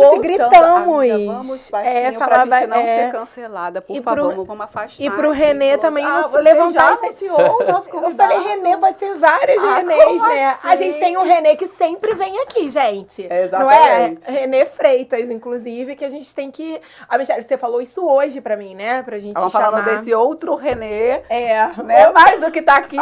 gente, gritamos. Amiga, vamos baixinho pra gente não ser cancelada, por favor, vamos afastar. E pro Renê também não se levantar. Você já anunciou o nosso convidado. Eu falei, Renê, pode ser vários Renês, né? Assim? A gente tem um Renê que sempre vem aqui, gente. Exatamente. Não é? Renê Freitas, inclusive, que a gente tem que... A Michelle, você falou isso hoje pra mim, né? Pra gente chamar. Falando desse outro Renê. É. Né? Mais do que tá aqui.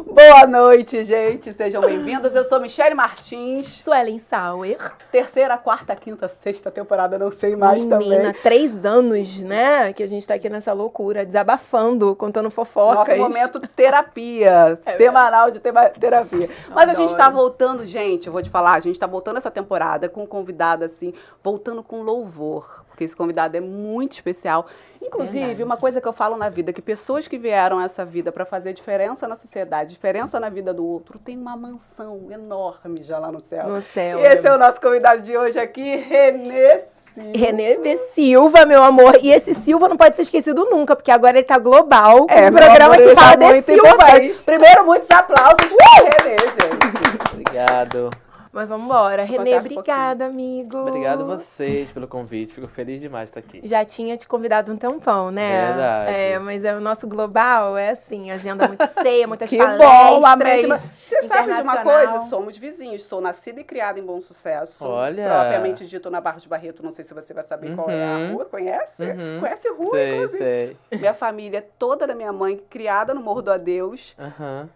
Boa noite, gente. Sejam bem-vindos. Eu sou Michelle Martins. Suelen Sauer. Terceira, quarta, quinta, sexta temporada, não sei mais também. Menina, 3 anos, né? Que a gente tá aqui nessa loucura, desabafando, contando fofocas. Nosso momento terapia, semanal de terapia. Mas a gente tá voltando, gente, eu vou te falar, a gente tá voltando essa temporada com um convidado, assim, voltando com louvor, porque esse convidado é muito especial. Inclusive, uma coisa que eu falo na vida, que pessoas que vieram a essa vida para fazer diferença na sociedade, diferença na vida do outro, tem uma mansão enorme já lá no céu. No céu. E esse é o nosso convidado de hoje aqui, Renê Silva. Renê V. Silva, meu amor. E esse Silva não pode ser esquecido nunca, porque agora ele tá global. É, um programa que fala de Silvas. Primeiro, muitos aplausos pro Renê, gente. Obrigado. Mas vamos embora. Renê, obrigada, amigo. Obrigado a vocês pelo convite. Fico feliz demais de estar aqui. Já tinha te convidado um tempão, né? Verdade. É, mas o nosso global é assim, agenda muito cheia, muitas que palestras. Bom, você sabe de uma coisa? Somos vizinhos. Sou nascida e criada em Bom Sucesso. Olha. Propriamente dito na Barra de Barreto. Não sei se você vai saber qual é a rua. Conhece? Conhece a rua, sei, inclusive. Sei. Minha família toda da minha mãe, criada no Morro do Adeus.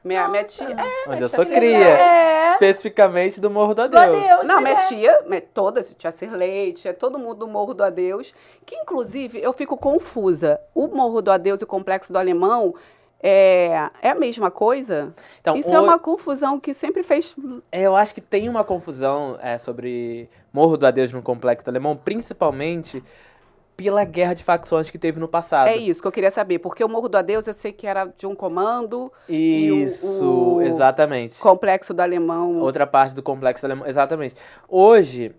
Minha tia... Onde eu sou cria. Especificamente do Morro do Adeus. Não, minha tia, todas, tia Cirlei, tia todo mundo do Morro do Adeus, que inclusive eu fico confusa. O Morro do Adeus e o Complexo do Alemão é a mesma coisa? Então, isso é uma confusão que sempre fez... Eu acho que tem uma confusão sobre Morro do Adeus no Complexo do Alemão, principalmente pela guerra de facções que teve no passado. É isso que eu queria saber, porque o Morro do Adeus eu sei que era de um comando. Isso, exatamente. Complexo do Alemão. Outra parte do Complexo do Alemão, exatamente. Hoje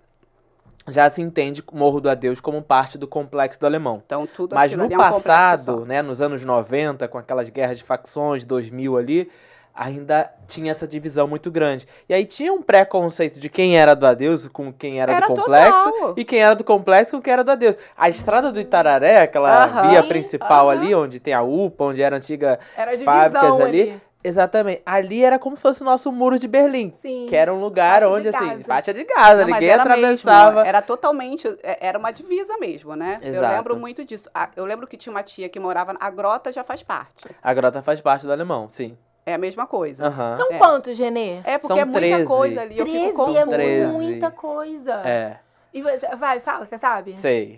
já se entende o Morro do Adeus como parte do Complexo do Alemão. Então, tudo Mas no ali passado, né, nos anos 90, com aquelas guerras de facções, 2000 ali, ainda tinha essa divisão muito grande. E aí tinha um preconceito de quem era do Adeus com quem era do Complexo, total. E quem era do Complexo com quem era do Adeus. A estrada do Itararé, aquela via principal ali, onde tem a UPA, onde eram antigas fábricas ali. Exatamente. Ali era como se fosse o nosso muro de Berlim. Sim. Que era um lugar faixa onde, de assim, Gaza. faixa de Gaza, Não, ninguém era atravessava. Mesmo, era totalmente, era uma divisa mesmo, né? Exato. Eu lembro muito disso. Eu lembro que tinha uma tia que morava, a Grota já faz parte. A Grota faz parte do Alemão, sim. É a mesma coisa. São quantos, Renê? É, porque São é muita 13. coisa ali. 13 eu fico confusa. é 13. muita coisa. É. E você, fala, você sabe? Sei.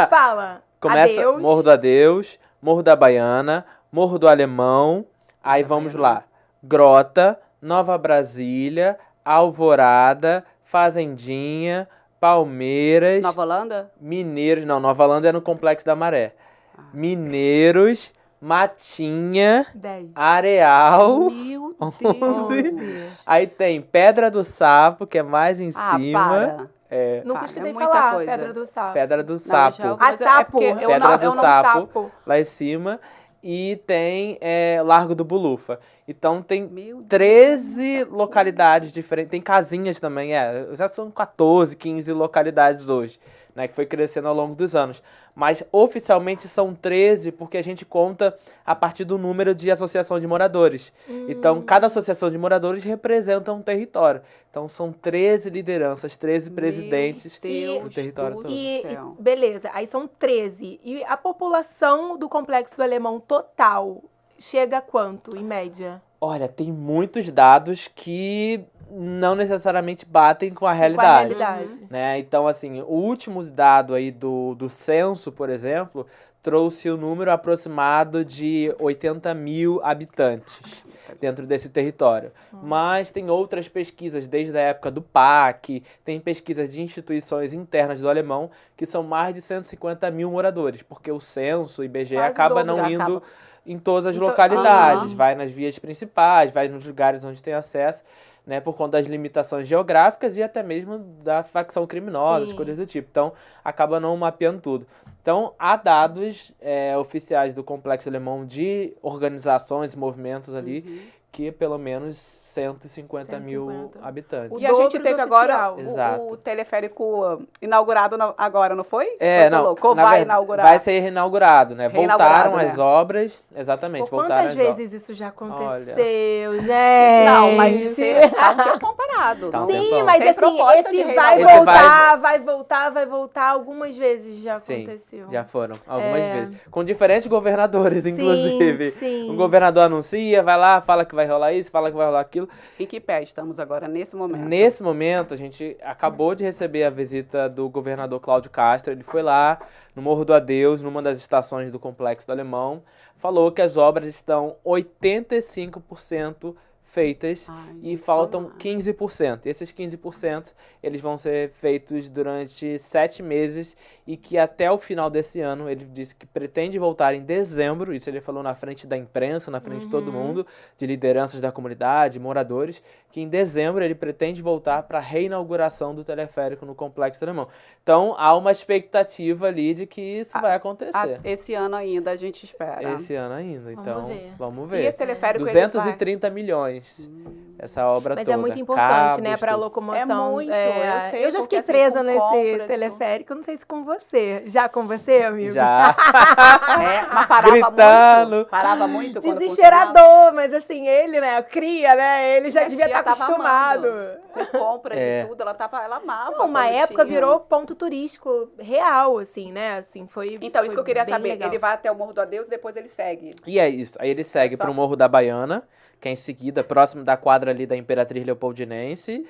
Fala. Começa Adeus. Morro do Adeus, Morro da Baiana, Morro do Alemão, aí vamos lá. Grota, Nova Brasília, Alvorada, Fazendinha, Palmeiras... Nova Holanda? Mineiros, não, Nova Holanda é no Complexo da Maré. Mineiros, Matinha, 10. Areal... Meu 11. Deus. Aí tem Pedra do Sapo, que é mais em cima. Para. Nunca escutei muita falar, coisa. Pedra do Sapo. Pedra do Não, Sapo. já ouvi, A mas é Sapo. porque eu Pedra não, do eu não Sapo, lá em cima. E tem Largo do Bulufa. Então tem Meu Deus. 13 localidades diferentes. Tem casinhas também, já são 14, 15 localidades hoje, né, que foi crescendo ao longo dos anos. Mas oficialmente são 13 porque a gente conta a partir do número de associação de moradores. Então, cada associação de moradores representa um território. Então, são 13 lideranças, 13 presidentes do território todo. E beleza, aí são 13. E a população do Complexo do Alemão total chega a quanto, em média? Olha, tem muitos dados que não necessariamente batem com a realidade. Né? Então, assim, o último dado aí do censo, por exemplo, trouxe o número aproximado de 80 mil habitantes dentro desse território. Mas tem outras pesquisas, desde a época do PAC, tem pesquisas de instituições internas do Alemão, que são mais de 150 mil moradores, porque o censo, o IBGE, acaba não indo em todas as localidades, vai nas vias principais, vai nos lugares onde tem acesso, né, por conta das limitações geográficas e até mesmo da facção criminosa, coisas do tipo. Então, acaba não mapeando tudo. Então, há dados oficiais do Complexo Alemão de organizações e movimentos ali que pelo menos 150 mil habitantes. E a gente teve agora o teleférico inaugurado agora, não foi? Vai inaugurar. Vai ser reinaugurado, né? Voltaram as obras, exatamente. Quantas vezes isso já aconteceu, gente? Não, mas isso tá um tempo comparado. Sim, mas assim, esse vai voltar, algumas vezes já aconteceu. Já foram, algumas vezes. Com diferentes governadores, inclusive. Sim. Um governador anuncia, vai lá, fala que vai rolar isso, fala que vai rolar aquilo. Em que pé estamos agora, nesse momento? Nesse momento, a gente acabou de receber a visita do governador Cláudio Castro. Ele foi lá no Morro do Adeus, numa das estações do Complexo do Alemão. Falou que as obras estão 85% feitas e faltam 15%. E esses 15%, eles vão ser feitos durante 7 meses e que até o final desse ano, ele disse que pretende voltar em dezembro, isso ele falou na frente da imprensa, na frente de todo mundo, de lideranças da comunidade, moradores, que em dezembro ele pretende voltar para a reinauguração do teleférico no Complexo do Alemão. Então, há uma expectativa ali de que isso vai acontecer. Esse ano ainda, a gente espera. Esse ano ainda, então vamos ver. E esse teleférico 230 milhões. Essa obra Mas toda. É muito importante, né, para locomoção. É muito, eu sei. Eu já fiquei presa nesse teleférico, não sei se com você. Já com você, amigo? Já. Mas parava gritando. muito. Parava muito quando Desesperador, mas assim, ele, né, cria, né, ele já devia estar acostumado. Com compras e tudo, ela amava. Não, uma época virou ponto turístico real, assim, né, assim, foi. Então, isso que eu queria saber, legal. ele vai até o Morro do Adeus e depois ele segue. E é isso, aí ele segue pro Morro da Baiana, que é em seguida, próximo da quadra ali da Imperatriz Leopoldinense.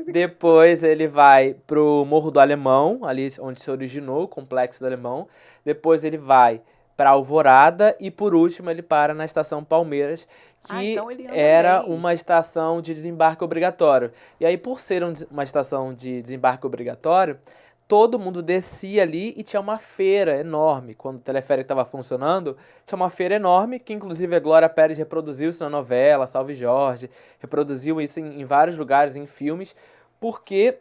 Depois ele vai pro Morro do Alemão, ali onde se originou o Complexo do Alemão. Depois ele vai para Alvorada e por último ele para na estação Palmeiras, que então era uma estação de desembarque obrigatório. E aí, por ser uma estação de desembarque obrigatório, todo mundo descia ali e tinha uma feira enorme. Quando o teleférico estava funcionando, tinha uma feira enorme, que inclusive a Glória Pérez reproduziu isso na novela, Salve Jorge, reproduziu isso em vários lugares, em filmes, porque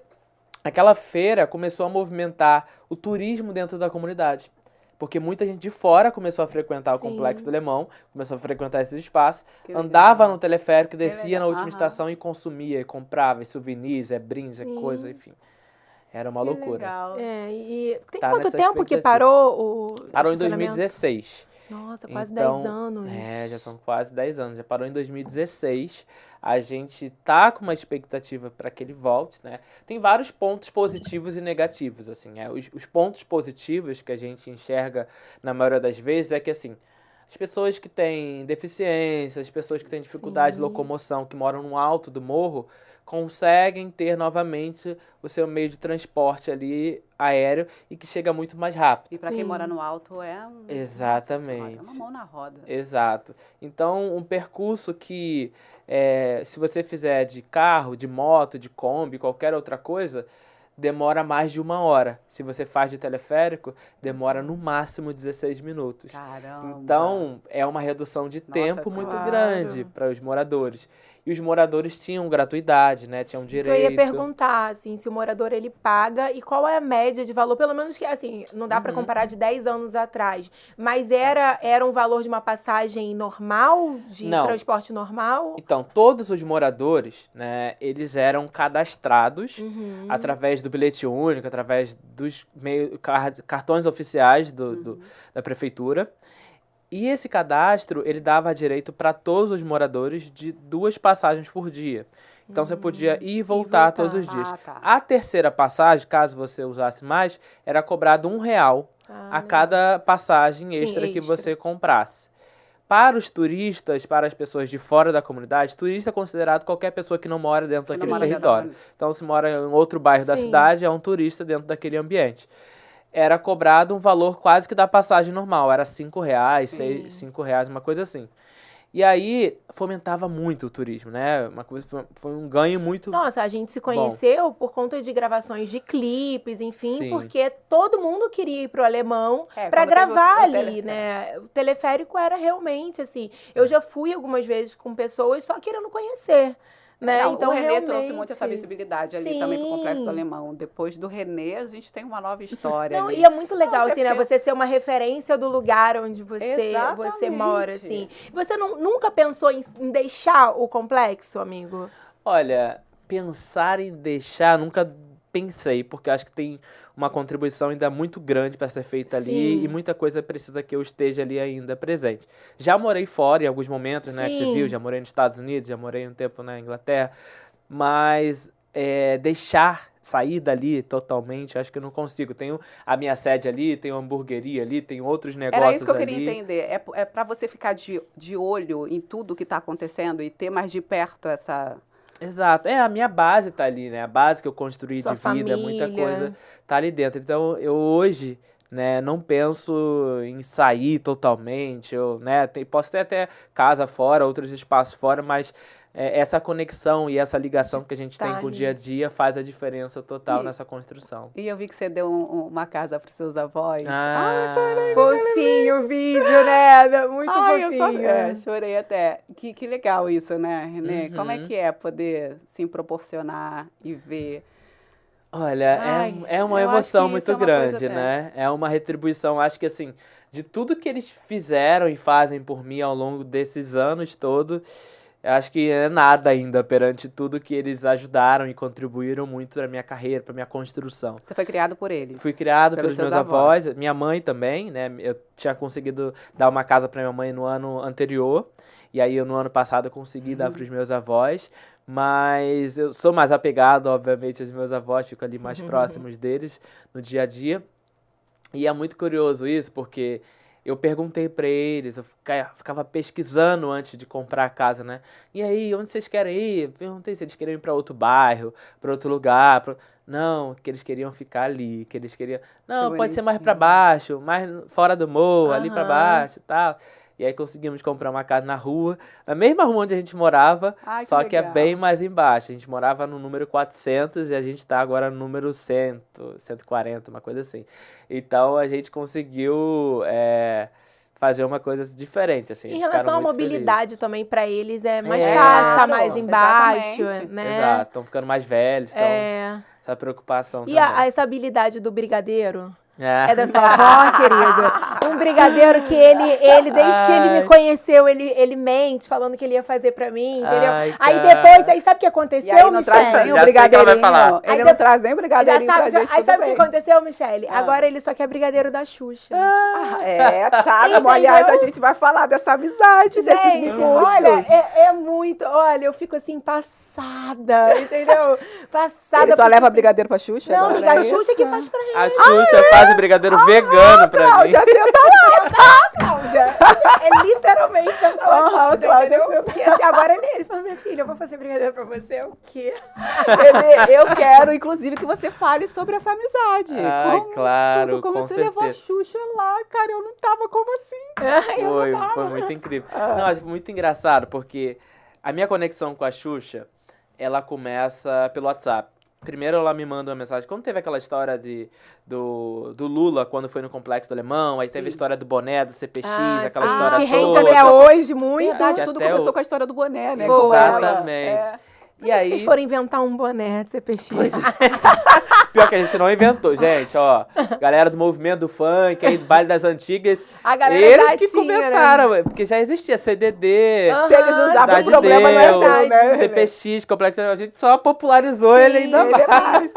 aquela feira começou a movimentar o turismo dentro da comunidade. Porque muita gente de fora começou a frequentar o Complexo do Alemão, começou a frequentar esses espaços, andava no teleférico, descia na última estação e consumia, e comprava, souvenirs, brindes, coisa, enfim. Era uma loucura. Legal. E tem quanto tempo que parou o Parou em 2016. Nossa, quase 10 anos. Já são quase 10 anos. Já parou em 2016. A gente tá com uma expectativa para que ele volte, né? Tem vários pontos positivos e negativos, assim. Os pontos positivos que a gente enxerga na maioria das vezes é que, assim, as pessoas que têm deficiência, as pessoas que têm dificuldade de locomoção, que moram no alto do morro, conseguem ter novamente o seu meio de transporte ali aéreo e que chega muito mais rápido. E para quem mora no alto Exatamente. É uma mão na roda. Exato. Então, um percurso que, se você fizer de carro, de moto, de Kombi, qualquer outra coisa, demora mais de 1 hora. Se você faz de teleférico, demora no máximo 16 minutos. Caramba! Então, é uma redução de tempo muito grande para os moradores. E os moradores tinham gratuidade, né? Tinham direito. Isso que eu ia perguntar, assim, se o morador ele paga e qual é a média de valor, pelo menos que, assim, não dá para comparar de 10 anos atrás, mas era um valor de uma passagem normal, de transporte normal? Então, todos os moradores, né, eles eram cadastrados através do bilhete único, através dos cartões oficiais da prefeitura. E esse cadastro, ele dava direito para todos os moradores de 2 passagens por dia. Então, você podia ir e voltar todos os dias. A terceira passagem, caso você usasse mais, era cobrado R$1 a cada passagem extra que você comprasse. Para os turistas, para as pessoas de fora da comunidade, turista é considerado qualquer pessoa que não mora dentro daquele território. Então, se mora em outro bairro da cidade, é um turista dentro daquele ambiente. Era cobrado um valor quase que da passagem normal. Era R$5, R$5, uma coisa assim. E aí, fomentava muito o turismo, né? Uma coisa, foi um ganho muito Nossa, a gente se conheceu por conta de gravações de clipes, enfim, porque todo mundo queria ir pro Alemão para gravar ali, né? O teleférico era realmente, assim... Eu já fui algumas vezes com pessoas só querendo conhecer. Né? Não, então, o René realmente... trouxe muito essa visibilidade ali também pro Complexo do Alemão. Depois do René, a gente tem uma nova história ali. E é muito legal, assim, né? Você ser uma referência do lugar onde você mora, assim. Você nunca pensou em deixar o complexo, amigo? Olha, pensar em deixar, nunca pensei, porque eu acho que tem uma contribuição ainda muito grande para ser feita ali e muita coisa precisa que eu esteja ali ainda presente. Já morei fora em alguns momentos, né, que você viu, já morei nos Estados Unidos, já morei um tempo na Inglaterra, mas sair dali totalmente, acho que eu não consigo. Tenho a minha sede ali, tenho a hamburgueria ali, tenho outros negócios ali. Era isso que eu queria entender. É para você ficar de olho em tudo que está acontecendo e ter mais de perto essa... Exato. A minha base tá ali, né? A base que eu construí Sua de vida, família. muita coisa tá ali dentro. Então, eu hoje, né, não penso em sair totalmente, né, posso ter até casa fora, outros espaços fora, mas essa conexão e essa ligação que a gente tem com o dia a dia faz a diferença total nessa construção. E eu vi que você deu uma casa para os seus avós. Eu chorei. Fofinho o vídeo, né? Muito fofinho. Chorei até. Que legal isso, né, René? Como é que é poder, assim, proporcionar e ver... Olha, é uma emoção muito grande, né? É uma retribuição, acho que assim, de tudo que eles fizeram e fazem por mim ao longo desses anos todos, acho que é nada ainda perante tudo que eles ajudaram e contribuíram muito para minha carreira, para minha construção. Você foi criado por eles? Fui criado pelos meus avós, minha mãe também, né? Eu tinha conseguido dar uma casa para minha mãe no ano anterior, e aí no ano passado eu consegui dar para os meus avós, mas eu sou mais apegado, obviamente, aos meus avós, fico ali mais próximos deles no dia a dia. E é muito curioso isso, porque eu perguntei pra eles, eu ficava pesquisando antes de comprar a casa, né? E aí, onde vocês querem ir? Eu perguntei se eles queriam ir pra outro bairro, pra outro lugar. Não, que eles queriam ficar ali, que eles queriam... Não, pode ser mais pra baixo, mais fora do morro, ali pra baixo e tal. E aí conseguimos comprar uma casa na rua, na mesma rua onde a gente morava, só que é bem mais embaixo. A gente morava no número 400 e a gente tá agora no número 100, 140, uma coisa assim. Então a gente conseguiu fazer uma coisa diferente, assim. Em relação à mobilidade também, para eles é mais fácil, tá mais embaixo, né? Exato, estão ficando mais velhos, então essa preocupação também. E essa habilidade do brigadeiro? É da sua avó, querido? Um brigadeiro que ele desde que ele me conheceu, ele mente, falando que ele ia fazer pra mim, entendeu? Aí depois, sabe o que aconteceu, Michele? Não traz nem o brigadeirinho. Ele não traz nem o brigadeirinho pra gente. Aí sabe o que aconteceu, Michele? Agora ele só quer brigadeiro da Xuxa. Aliás, a gente vai falar dessa amizade, desses mimos. Olha, é muito... Olha, eu fico assim, passada, entendeu? Passada. Ele só leva brigadeiro pra Xuxa? Não, a Xuxa que faz pra ele. A Xuxa faz o brigadeiro vegano pra Cláudia, mim. senta lá. Cláudia. É literalmente senta lá, Cláudia, entendeu? Porque assim, agora ele fala, minha filha, eu vou fazer brigadeiro pra você, o quê? Eu quero, inclusive, que você fale sobre essa amizade. Claro, como com você certeza. levou a Xuxa lá, cara, eu não tava como assim. Foi muito incrível. Não, acho muito engraçado, porque a minha conexão com a Xuxa, ela começa pelo WhatsApp. Primeiro ela me manda uma mensagem. Quando teve aquela história do Lula, quando foi no Complexo do Alemão, aí teve a história do boné, do CPX, aquela história toda. Que rende até hoje muito. Verdade, tudo começou com a história do boné, né? Exatamente. E aí... vocês foram inventar um boné de CPX? Pior que a gente não inventou, gente, ó. Galera do movimento do funk, aí do baile das antigas. A galera eles que começaram, porque já existia CDD. Se eles usavam, o problema não é né? CPX, Complexo, a gente só popularizou ele ainda mais.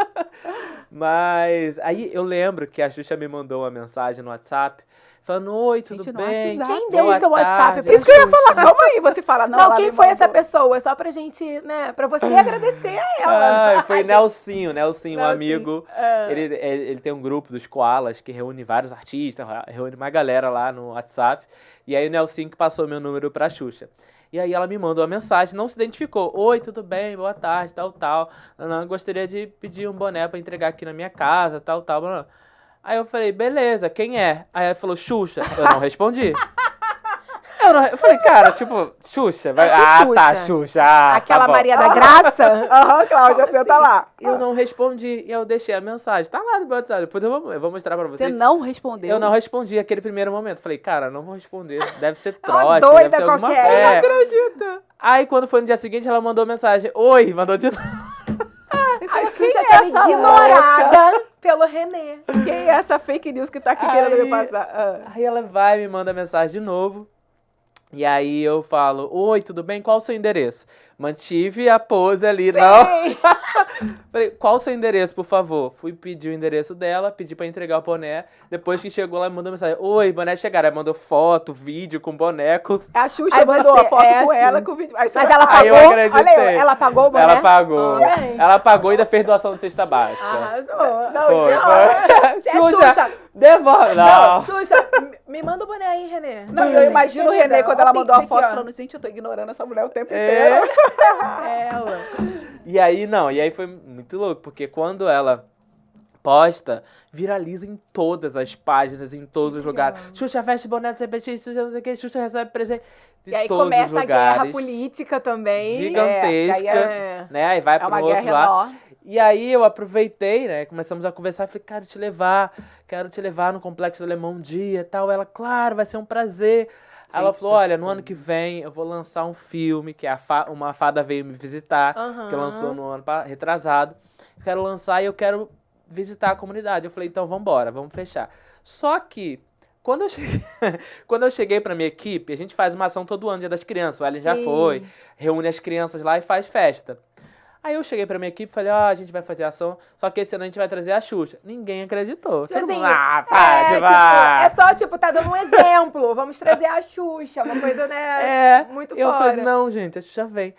Mas aí eu lembro que a Xuxa me mandou uma mensagem no WhatsApp falando, oi, tudo bem? Quem deu o seu WhatsApp? Isso que eu ia falar, calma aí, você fala, não, quem foi essa pessoa? Só pra gente, né, pra você agradecer a ela. Foi Nelsinho, um amigo. Ele tem um grupo dos Koalas que reúne vários artistas, reúne uma galera lá no WhatsApp. E aí o Nelsinho que passou meu número pra Xuxa. E aí ela me mandou uma mensagem, não se identificou. Oi, tudo bem? Boa tarde, tal. Eu gostaria de pedir um boné pra entregar aqui na minha casa, tal. Aí eu falei, beleza, quem é? Aí ela falou, Xuxa. Eu não respondi. Eu falei, cara, tipo, Xuxa. Vai... Xuxa? Tá, Xuxa. Aquela tá Maria da Graça? Aham, Cláudia, senta lá. Eu não respondi, e eu deixei a mensagem. Tá lá no WhatsApp, depois eu vou mostrar pra vocês. Você não respondeu? Eu não respondi aquele primeiro momento. Falei, cara, não vou responder. Deve ser Uma trote, doida deve ser alguma qualquer. coisa. Eu não acredito. Aí, quando foi no dia seguinte, ela mandou mensagem. Oi, mandou de novo. A Xuxa sendo ignorada pelo Renê. Quem é essa fake news que tá aqui querendo me passar? Aí ela vai e me manda mensagem de novo. E aí eu falo, oi, tudo bem? Qual o seu endereço? Mantive a pose ali, não. Falei, qual o seu endereço, por favor? Fui pedir o endereço dela, pedi pra entregar o boné. Depois que chegou lá, me mandou mensagem, oi, boné chegaram. Aí mandou foto, vídeo com boneco. A Xuxa mandou a foto com ela, com o vídeo. Mas ela pagou? Aí eu acreditei. Olha, ela pagou o boné? Ela pagou. Bem. Ela pagou e ainda fez doação de cesta básica. Arrasou. Não, Foi. Xuxa. Devolve. Não. Xuxa, me manda o boné aí, Renê. Não, eu imagino o Renê quando ela mandou a foto aqui, falando, gente, eu tô ignorando essa mulher o tempo inteiro. Ela. E aí foi muito louco, porque quando ela posta, viraliza em todas as páginas, em todos os lugares. Xuxa veste boné do CPX, Xuxa não sei o que, Xuxa recebe presente de E aí todos os começa a lugares. guerra política também. Gigantesca, né? Aí vai para outro lado. E aí eu aproveitei, né? Começamos a conversar, falei, quero te levar no Complexo do Alemão um dia e tal. Ela, claro, vai ser um prazer. Aí ela falou, olha, no ano que vem eu vou lançar um filme, que é Uma Fada Veio Me Visitar, que lançou no ano retrasado. Eu quero lançar e eu quero visitar a comunidade. Eu falei, então vambora, vamos fechar. Só que, quando eu cheguei pra minha equipe, a gente faz uma ação todo ano, Dia das Crianças, o Ellen já foi, reúne as crianças lá e faz festa. Aí eu cheguei pra minha equipe e falei, a gente vai fazer ação, só que esse ano a gente vai trazer a Xuxa. Ninguém acreditou. Tipo Todo assim, mundo, para, é só, tipo, tá dando um exemplo. Vamos trazer a Xuxa, uma coisa, né, muito eu fora. falei, não, gente, a Xuxa vem.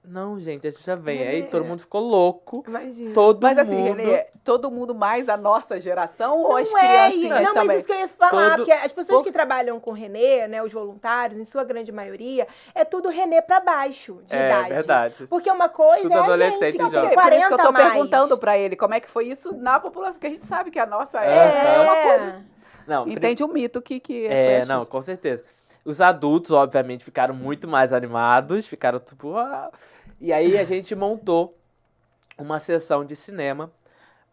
Não, gente, a Xuxa vem. Aí todo mundo ficou louco. Imagina. Mas assim, Renê, todo mundo mais a nossa geração ou as criancinhas não, também? mas isso que eu ia falar, porque as pessoas que trabalham com Renê, né, os voluntários, em sua grande maioria, é tudo Renê pra baixo de idade. É verdade. Porque uma coisa Tudo é a adolescente gente que jovem. tem 40 Por isso que eu tô mais. perguntando pra ele como é que foi isso na população, porque a gente sabe que a nossa é uma coisa. Não, Entende o mito que foi a não, Xuxa. com certeza. Os adultos, obviamente, ficaram muito mais animados, ficaram tipo... E aí a gente montou uma sessão de cinema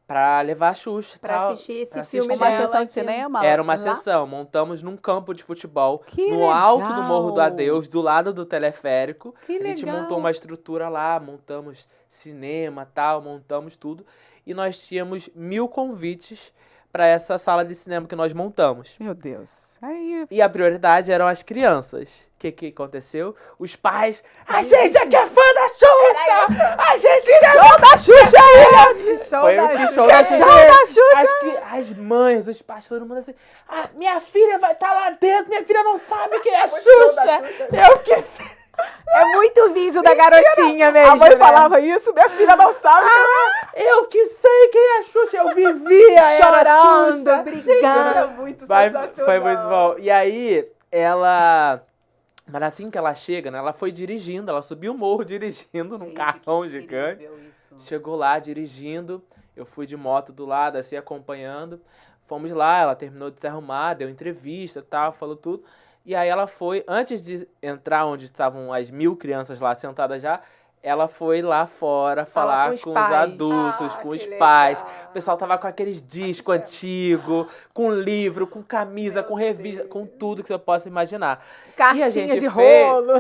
pra levar a Xuxa. Pra assistir esse filme Uma dela. sessão de cinema? Era uma lá? sessão. Montamos num campo de futebol, Que no legal. alto do Morro do Adeus, do lado do teleférico. Que A gente legal. montou uma estrutura lá, montamos cinema, tal, montamos tudo. E nós tínhamos 1000 convites para essa sala de cinema que nós montamos. Meu Deus. Aí... E a prioridade eram as crianças. O que aconteceu? Os pais... A gente aqui é fã da Xuxa! A gente quer show da Xuxa aí! Foi o show da Xuxa! As mães, os pais, todo mundo assim... minha filha vai estar lá dentro, minha filha não sabe quem é a Xuxa! Eu que... É muito vídeo da garotinha mesmo. A mãe né? falava isso, minha filha não sabe. Eu que sei quem é a Xuxa! Eu vivia chorando, era a Xuxa. brigando. Era muito Mas sensacional. foi muito bom. E aí, ela... Mas assim que ela chega, né? Ela foi dirigindo, ela subiu o morro dirigindo num carrão gigante. Chegou lá dirigindo, eu fui de moto do lado, assim, acompanhando. Fomos lá, ela terminou de se arrumar, deu entrevista e tal, falou tudo. E aí ela foi, antes de entrar onde estavam as 1000 crianças lá sentadas já, ela foi lá fora falar com os adultos, com os pais. O pessoal tava com aqueles discos antigos, com livro, com camisa, com revista, com tudo que você possa imaginar. Cartinhas de rolo.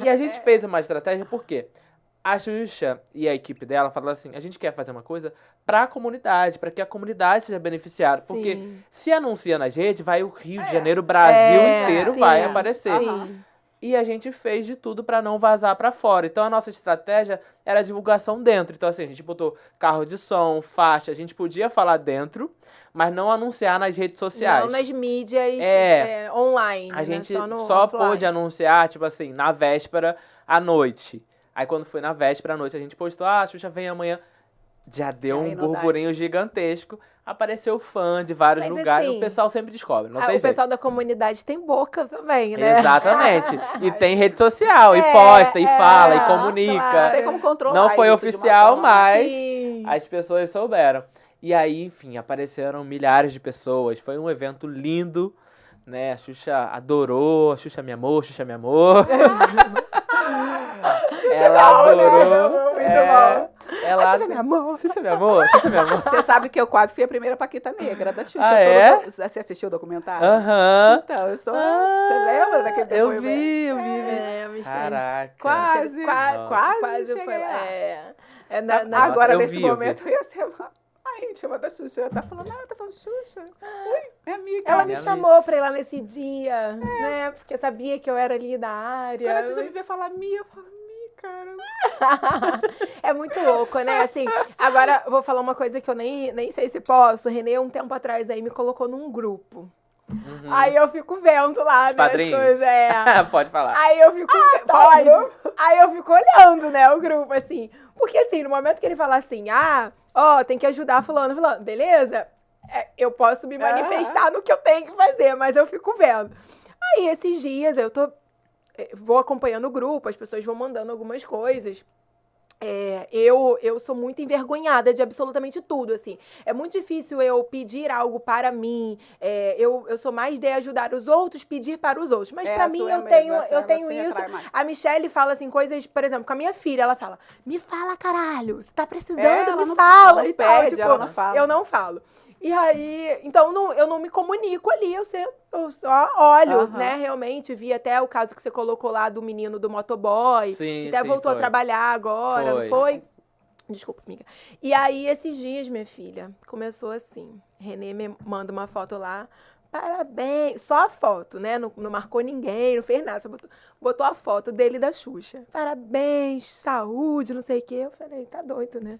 E a gente fez uma estratégia, por quê? A Xuxa e a equipe dela falaram assim, a gente quer fazer uma coisa pra comunidade, pra que a comunidade seja beneficiada. Porque se anuncia nas redes, vai o Rio de Janeiro, o Brasil inteiro vai aparecer. Sim. E a gente fez de tudo pra não vazar pra fora. Então a nossa estratégia era a divulgação dentro. Então assim, a gente botou carro de som, faixa, a gente podia falar dentro, mas não anunciar nas redes sociais. Não nas mídias online. A gente né? só pôde anunciar, tipo assim, na véspera à noite. Aí quando foi na véspera à noite, a gente postou, a Xuxa vem amanhã. Já deu um burburinho gigantesco. Apareceu fã de vários lugares. Assim, o pessoal sempre descobre, não tem o jeito. pessoal da comunidade tem boca também, né? Exatamente. E tem rede social, e posta, e fala, e comunica. Claro. Não tem como controlar. Não foi isso oficial, de uma forma. mas Sim. as pessoas souberam. E aí, enfim, apareceram milhares de pessoas. Foi um evento lindo. né? A Xuxa adorou, a Xuxa me amou, Xuxa me amou. Ela adorou. Ela Xuxa me amou. Xuxa me amou, Xuxa me amou. Você sabe que eu quase fui a primeira Paquita Negra da Xuxa. Você assistiu o documentário? Aham. Então, eu sou... Você lembra daquele depoimento? Eu vi. Caraca. Quase foi lá. Agora, nesse momento, eu ia ser a íntima da Xuxa. Ela tá falando, tá falando Xuxa. Ui, minha amiga. Ela me chamou pra ir lá nesse dia, né? Porque sabia que eu era ali da área. Quando a Xuxa me vê falar Mia, eu falo, cara. É muito louco, né? Assim, agora eu vou falar uma coisa que eu nem sei se posso. O Renê, um tempo atrás, aí me colocou num grupo. Aí eu fico vendo lá, né, as coisas. Pode falar. Aí eu fico... Aí eu fico olhando, né, o grupo, assim. Porque, assim, no momento que ele fala assim, tem que ajudar fulano, beleza? Eu posso me manifestar no que eu tenho que fazer, mas eu fico vendo. Aí, esses dias, vou acompanhando o grupo, as pessoas vão mandando algumas coisas. Eu sou muito envergonhada de absolutamente tudo, assim. É muito difícil eu pedir algo para mim. Eu sou mais de ajudar os outros, pedir para os outros. Mas para mim, eu tenho isso. A Michelle fala assim, coisas, por exemplo, com a minha filha, ela fala, me fala, caralho, você tá precisando, me fala. E tal, tipo, ela não fala. Eu não falo. E aí, então eu não me comunico ali, eu só olho, né, realmente. Vi até o caso que você colocou lá do menino do motoboy, que até voltou a trabalhar agora, não foi? Desculpa, amiga. E aí, esses dias, minha filha, começou assim, Renê me manda uma foto lá, parabéns, só a foto, né, não marcou ninguém, não fez nada, só botou a foto dele e da Xuxa. Parabéns, saúde, não sei o quê. Eu falei, tá doido, né?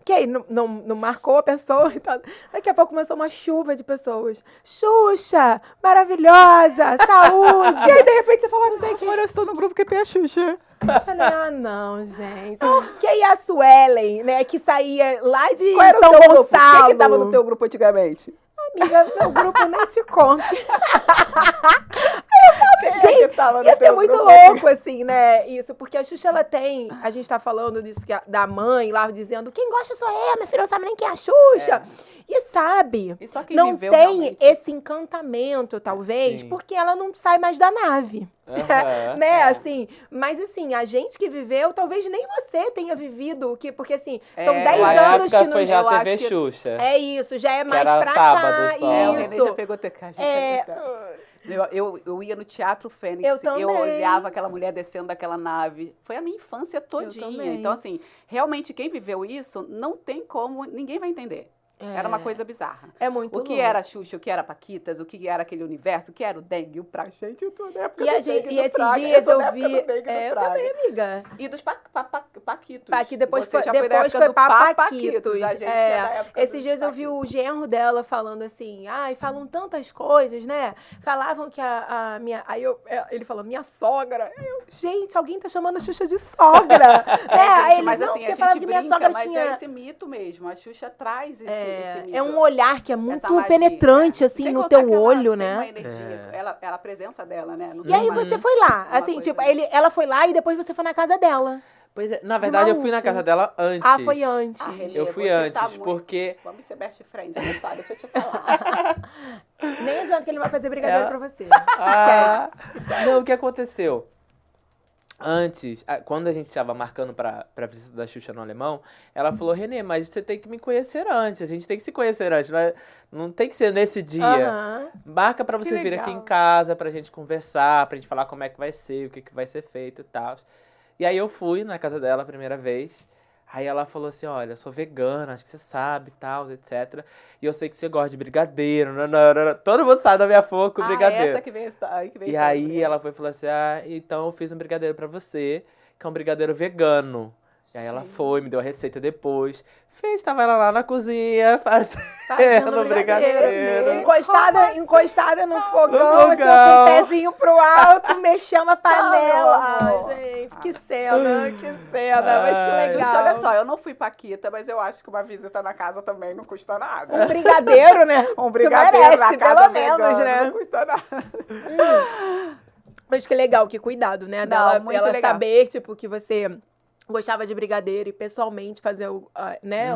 Que aí não marcou a pessoa e tal. Daqui a pouco começou uma chuva de pessoas. Xuxa, maravilhosa, saúde. E aí, de repente, você falou, não sei o quê. Agora eu estou no grupo que tem a Xuxa. Eu falei, não, gente. Que aí a Suelen, né, que saía lá de Qual era São o teu Gonçalo. Grupo? Quem que tava no teu grupo antigamente? Amiga, meu grupo nem te conta. Gente, ia ser muito louco, assim, né, isso, porque a Xuxa, a gente tá falando disso, da mãe lá, dizendo, quem gosta sou eu, minha filha não sabe nem quem é a Xuxa. E sabe, e só quem não viveu, tem realmente esse encantamento, talvez, porque ela não sai mais da nave, né, assim, mas assim, a gente que viveu, talvez nem você tenha vivido, porque assim, são 10 anos que nos... Eu acho que Xuxa. É isso, já é mais pra cá, só. O Renê já pegou teu caixa. Eu ia no Teatro Fênix, eu olhava aquela mulher descendo daquela nave. Foi a minha infância todinha. Então, assim, realmente quem viveu isso, não tem como, ninguém vai entender. Era uma coisa bizarra. É muito O que era Xuxa, o que era Paquitas, o que era aquele universo, o que era o dengue, o praga. Gente, eu tô na época do dengue, e esses dias eu vi... Eu também, amiga. E dos Paquitos. Depois foi Paquitos. Esses dias eu vi o genro dela falando assim, falam tantas coisas, né? Falavam que a minha... Aí ele falou, minha sogra. Gente, alguém tá chamando a Xuxa de sogra. Gente, mas assim, a gente brinca, mas é esse mito mesmo. A Xuxa traz esse é um olhar que é muito penetrante, assim, no teu olho, né? Uma energia, a presença dela, né? E aí você foi lá, assim, tipo, ela foi lá e depois você foi na casa dela. Pois é, na verdade eu fui na casa dela antes. Foi antes. Renê, eu fui antes, porque... Vamos ser best friend, não sabe? Deixa eu te falar. Nem adianta que ele vai fazer brigadeiro pra você. Esquece. Não, o que aconteceu? Antes, quando a gente estava marcando pra visita da Xuxa no Alemão, ela falou, Renê, mas você tem que me conhecer antes, a gente tem que se conhecer antes, não tem que ser nesse dia. Marca pra você vir aqui em casa, pra gente conversar, pra gente falar como é que vai ser, o que vai ser feito e tal. E aí eu fui na casa dela a primeira vez, aí ela falou assim, olha, eu sou vegana, acho que você sabe e tal, etc. E eu sei que você gosta de brigadeiro, todo mundo sabe da minha fogo com brigadeiro. Essa que veio E aí ela foi e falou assim, então eu fiz um brigadeiro pra você, que é um brigadeiro vegano. E aí ela foi, me deu a receita depois. Tava ela lá na cozinha, fazendo brigadeiro. Encostada no fogão, assim, com o pezinho pro alto, mexendo a panela. Gente, que cena, mas que legal. Xuxa, olha só, eu não fui Paquita, mas eu acho que uma visita na casa também não custa nada. Um brigadeiro, né? Um brigadeiro na casa pelo menos, né? Não custa nada. Mas que legal, que cuidado, né? Dela saber, tipo, que você... gostava de brigadeiro e pessoalmente fazer o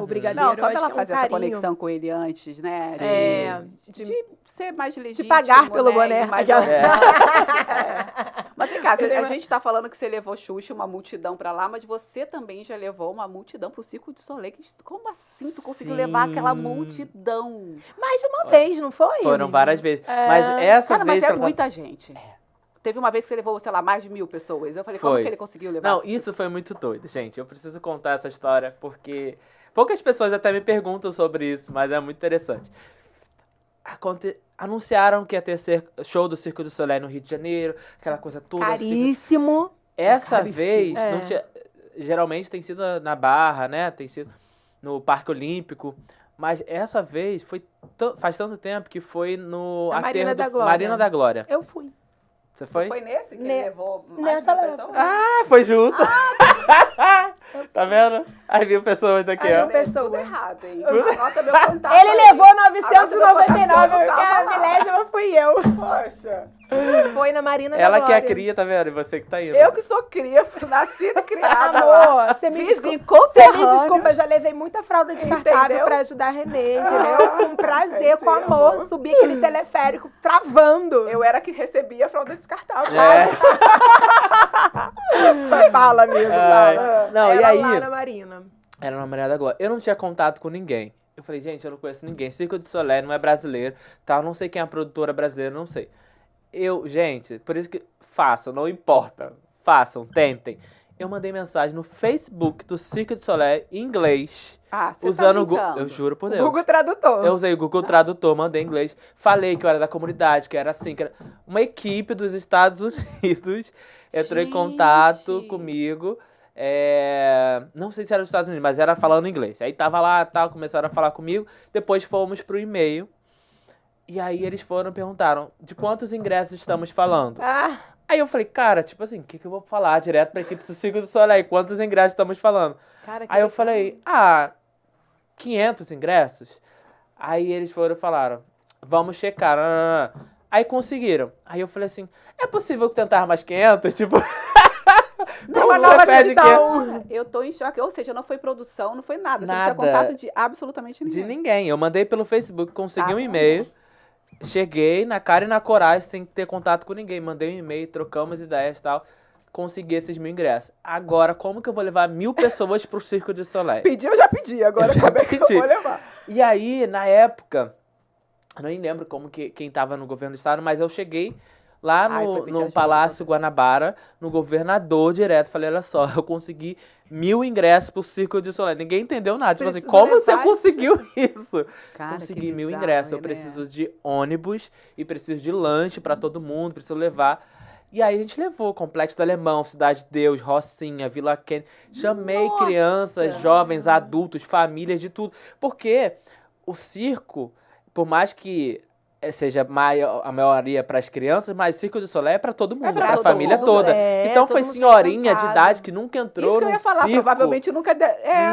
brigadeiro. Não, só ela fazer essa conexão com ele antes, né? De ser mais legítimo. De pagar pelo boné. Mas vem cá, a gente tá falando que você levou Xuxa, uma multidão pra lá, mas você também já levou uma multidão pro Circo de Soleil. Como assim tu conseguiu levar aquela multidão? Mais de uma vez, não foi? Foram várias vezes. Mas essa vez... Mas muita gente. Teve uma vez que você levou, sei lá, mais de 1000 pessoas. Eu falei, como que ele conseguiu levar? Não, isso foi muito doido, gente. Eu preciso contar essa história porque poucas pessoas até me perguntam sobre isso, mas é muito interessante. Anunciaram que ia ter show do Circo du Soleil no Rio de Janeiro, aquela coisa toda. Caríssimo. Assim. Essa vez, não tinha, geralmente tem sido na Barra, né? Tem sido no Parque Olímpico. Mas essa vez, faz tanto tempo que foi no Marina da Glória. Marina da Glória. Eu fui. Você foi? Foi nesse que ele levou mais nessa de 1000 pessoas? Ah, foi junto. Tá vendo? Aí 1000 pessoas aqui, ó. Tudo errado, hein? Anota meu contato. Ele levou 999, porque a milésima fui eu. Poxa. Foi na Marina da Ela Glória. que é cria, tá vendo? E você que tá indo. Eu que sou cria, nascida e criada. Amor, você me desculpa, eu já levei muita fralda descartável pra ajudar a Renê, entendeu? Com prazer, com amor. Subi aquele teleférico travando. Eu era que recebia a fralda descartável. Fala, amigo. Fala. Não, era e aí? Lá na Marina. Era na Marina da Glória. Eu não tinha contato com ninguém. Eu falei, gente, eu não conheço ninguém. Circo du Soleil não é brasileiro, tá? Eu não sei quem é a produtora brasileira, não sei. Gente, por isso que façam, não importa. Façam, tentem. Eu mandei mensagem no Facebook do Circo du Soleil em inglês. Usando o Google. Eu juro por Deus. Google Tradutor. Eu usei o Google Tradutor, mandei em inglês. Falei que eu era da comunidade, que era assim, que era uma equipe dos Estados Unidos entrou em contato comigo. Não sei se era dos Estados Unidos, mas era falando inglês. Aí tava lá, começaram a falar comigo. Depois fomos pro e-mail. E aí eles perguntaram, de quantos ingressos estamos falando? Aí eu falei, cara, tipo assim, o que eu vou falar direto pra equipe do Circo du Soleil? Quantos ingressos estamos falando? Aí eu falei, 500 ingressos? Aí eles falaram, vamos checar. Aí conseguiram. Aí eu falei assim, é possível tentar mais 500? Tipo... Não, uma nova edição. Eu tô em choque. Ou seja, não foi produção, não foi nada. Você não tinha contato de absolutamente ninguém. De ninguém. Eu mandei pelo Facebook, consegui um e-mail. Cheguei na cara e na coragem, sem ter contato com ninguém. Mandei um e-mail, trocamos ideias e tal. Consegui esses 1000 ingressos. Agora, como que eu vou levar 1000 pessoas pro Circo du Soleil? Eu já pedi. Agora como é que eu vou levar? E aí, na época, eu nem lembro quem tava no governo do estado, mas eu cheguei lá no Palácio Guanabara, no governador direto. Falei, olha só, eu consegui 1000 ingressos pro Circo du Soleil. Ninguém entendeu nada. Tipo assim, como você conseguiu isso? Cara, consegui 1000 ingressos. Eu preciso de ônibus e preciso de lanche pra todo mundo, preciso levar. E aí a gente levou Complexo do Alemão, Cidade de Deus, Rocinha, Vila Kennedy. Chamei crianças, jovens, adultos, famílias, de tudo. Porque o circo, por mais que seja a maioria para as crianças, mas o Circo du Soleil é para todo mundo, para a família toda. Então foi senhorinha de idade que nunca entrou Isso que eu ia falar, circo, provavelmente nunca...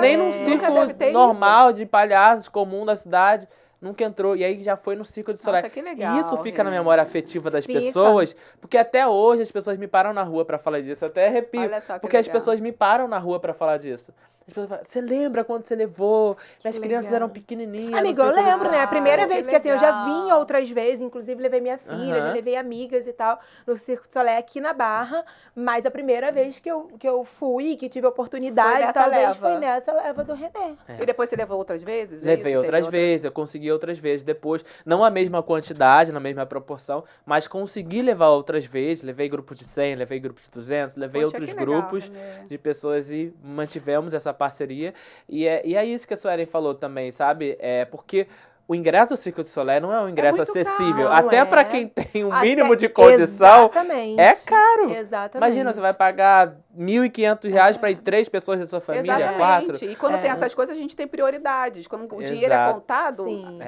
nem num circo normal de palhaços comum da cidade. Nunca entrou. E aí já foi no Circo du Soleil. Nossa, que legal. E isso fica na memória afetiva das pessoas, porque até hoje as pessoas me param na rua pra falar disso. Eu até arrepio. Olha só que porque legal. As pessoas me param na rua pra falar disso. As pessoas falam, você lembra quando você levou? As crianças eram pequenininhas. Amiga, eu lembro, né? A primeira vez, porque assim, eu já vim outras vezes, inclusive levei minha filha, já levei amigas e tal, no Circo du Soleil aqui na Barra, mas a primeira vez que eu fui, que tive a oportunidade, talvez foi nessa leva do René. E depois você levou outras vezes? Levei outras vezes, eu consegui outras vezes depois. Não a mesma quantidade, na mesma proporção, mas consegui levar outras vezes. Levei grupo de 100, levei grupo de 200, levei outros grupos de pessoas e mantivemos essa parceria. E é isso que a Suelen falou também, sabe? Porque o ingresso do Circo du Soleil não é um ingresso acessível. Caro, até para quem tem um mínimo de condição, é caro. Exatamente. Imagina, você vai pagar R$1.500 para ir 3 pessoas da sua família, 4. E quando tem essas coisas, a gente tem prioridades. Quando o dinheiro é contado... Sim.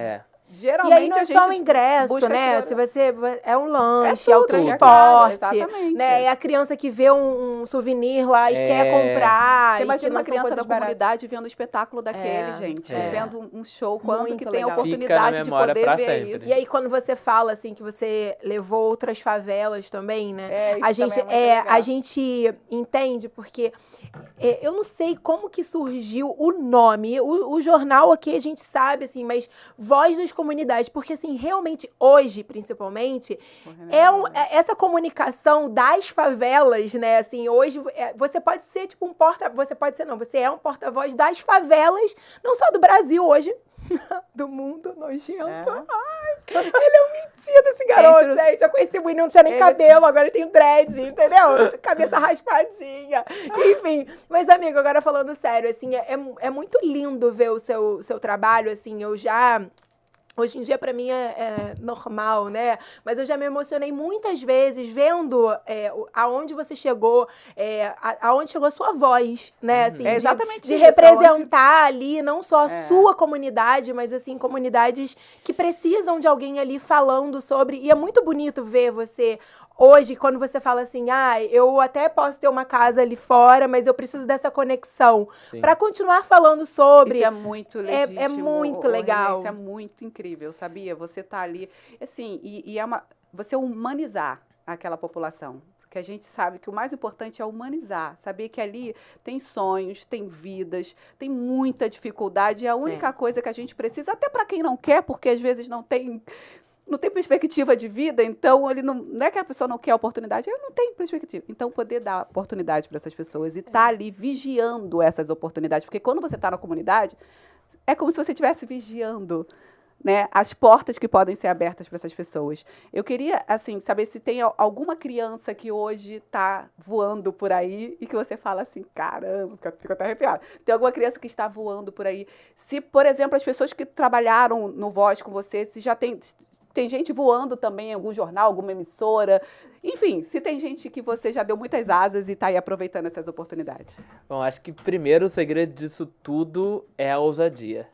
Geralmente e aí não é só o ingresso, né? Se você é um lanche, é o transporte, exatamente. Né? É a criança que vê um souvenir lá e quer comprar. Você imagina uma criança da comunidade vendo o espetáculo daquele, gente, vendo um show, quando muito que tem a oportunidade de poder ver sempre. Isso. E aí quando você fala assim que você levou outras favelas também, né? A gente entende porque eu não sei como que surgiu o nome, o jornal aqui a gente sabe assim, mas Voz das Comunidades, porque assim, realmente hoje, principalmente, essa comunicação das favelas, né, assim, hoje você pode ser tipo você é um porta-voz das favelas, não só do Brasil hoje, do mundo nojento. Ai, ele é um metido, esse garoto, gente. Eu conheci o menino, não tinha nem cabelo, agora ele tem dread, entendeu? Cabeça raspadinha. Enfim, mas, amigo, agora falando sério, assim, é muito lindo ver o seu trabalho, assim, hoje em dia, pra mim, é normal, né? Mas eu já me emocionei muitas vezes vendo aonde você chegou, aonde chegou a sua voz, né? Assim, exatamente de representar ali, não só a sua comunidade, mas, assim, comunidades que precisam de alguém ali falando sobre. E é muito bonito ver você hoje, quando você fala assim, eu até posso ter uma casa ali fora, mas eu preciso dessa conexão para continuar falando sobre. Isso é muito legítimo. É muito legal. Isso é muito incrível, sabia? Você tá ali, assim, você humanizar aquela população. Porque a gente sabe que o mais importante é humanizar, saber que ali tem sonhos, tem vidas, tem muita dificuldade. E a única coisa que a gente precisa, até para quem não quer, porque às vezes não tem perspectiva de vida, então ele não é que a pessoa não quer oportunidade, ele não tem perspectiva. Então, poder dar oportunidade para essas pessoas e estar ali vigiando essas oportunidades, porque quando você está na comunidade, é como se você estivesse vigiando, né, as portas que podem ser abertas para essas pessoas. Eu queria, assim, saber se tem alguma criança que hoje está voando por aí e que você fala assim, caramba, fico até arrepiada. Tem alguma criança que está voando por aí? Se, por exemplo, as pessoas que trabalharam no Voz com você, se já tem gente voando também em algum jornal, alguma emissora, enfim, se tem gente que você já deu muitas asas e está aí aproveitando essas oportunidades. Bom, acho que primeiro o segredo disso tudo é a ousadia.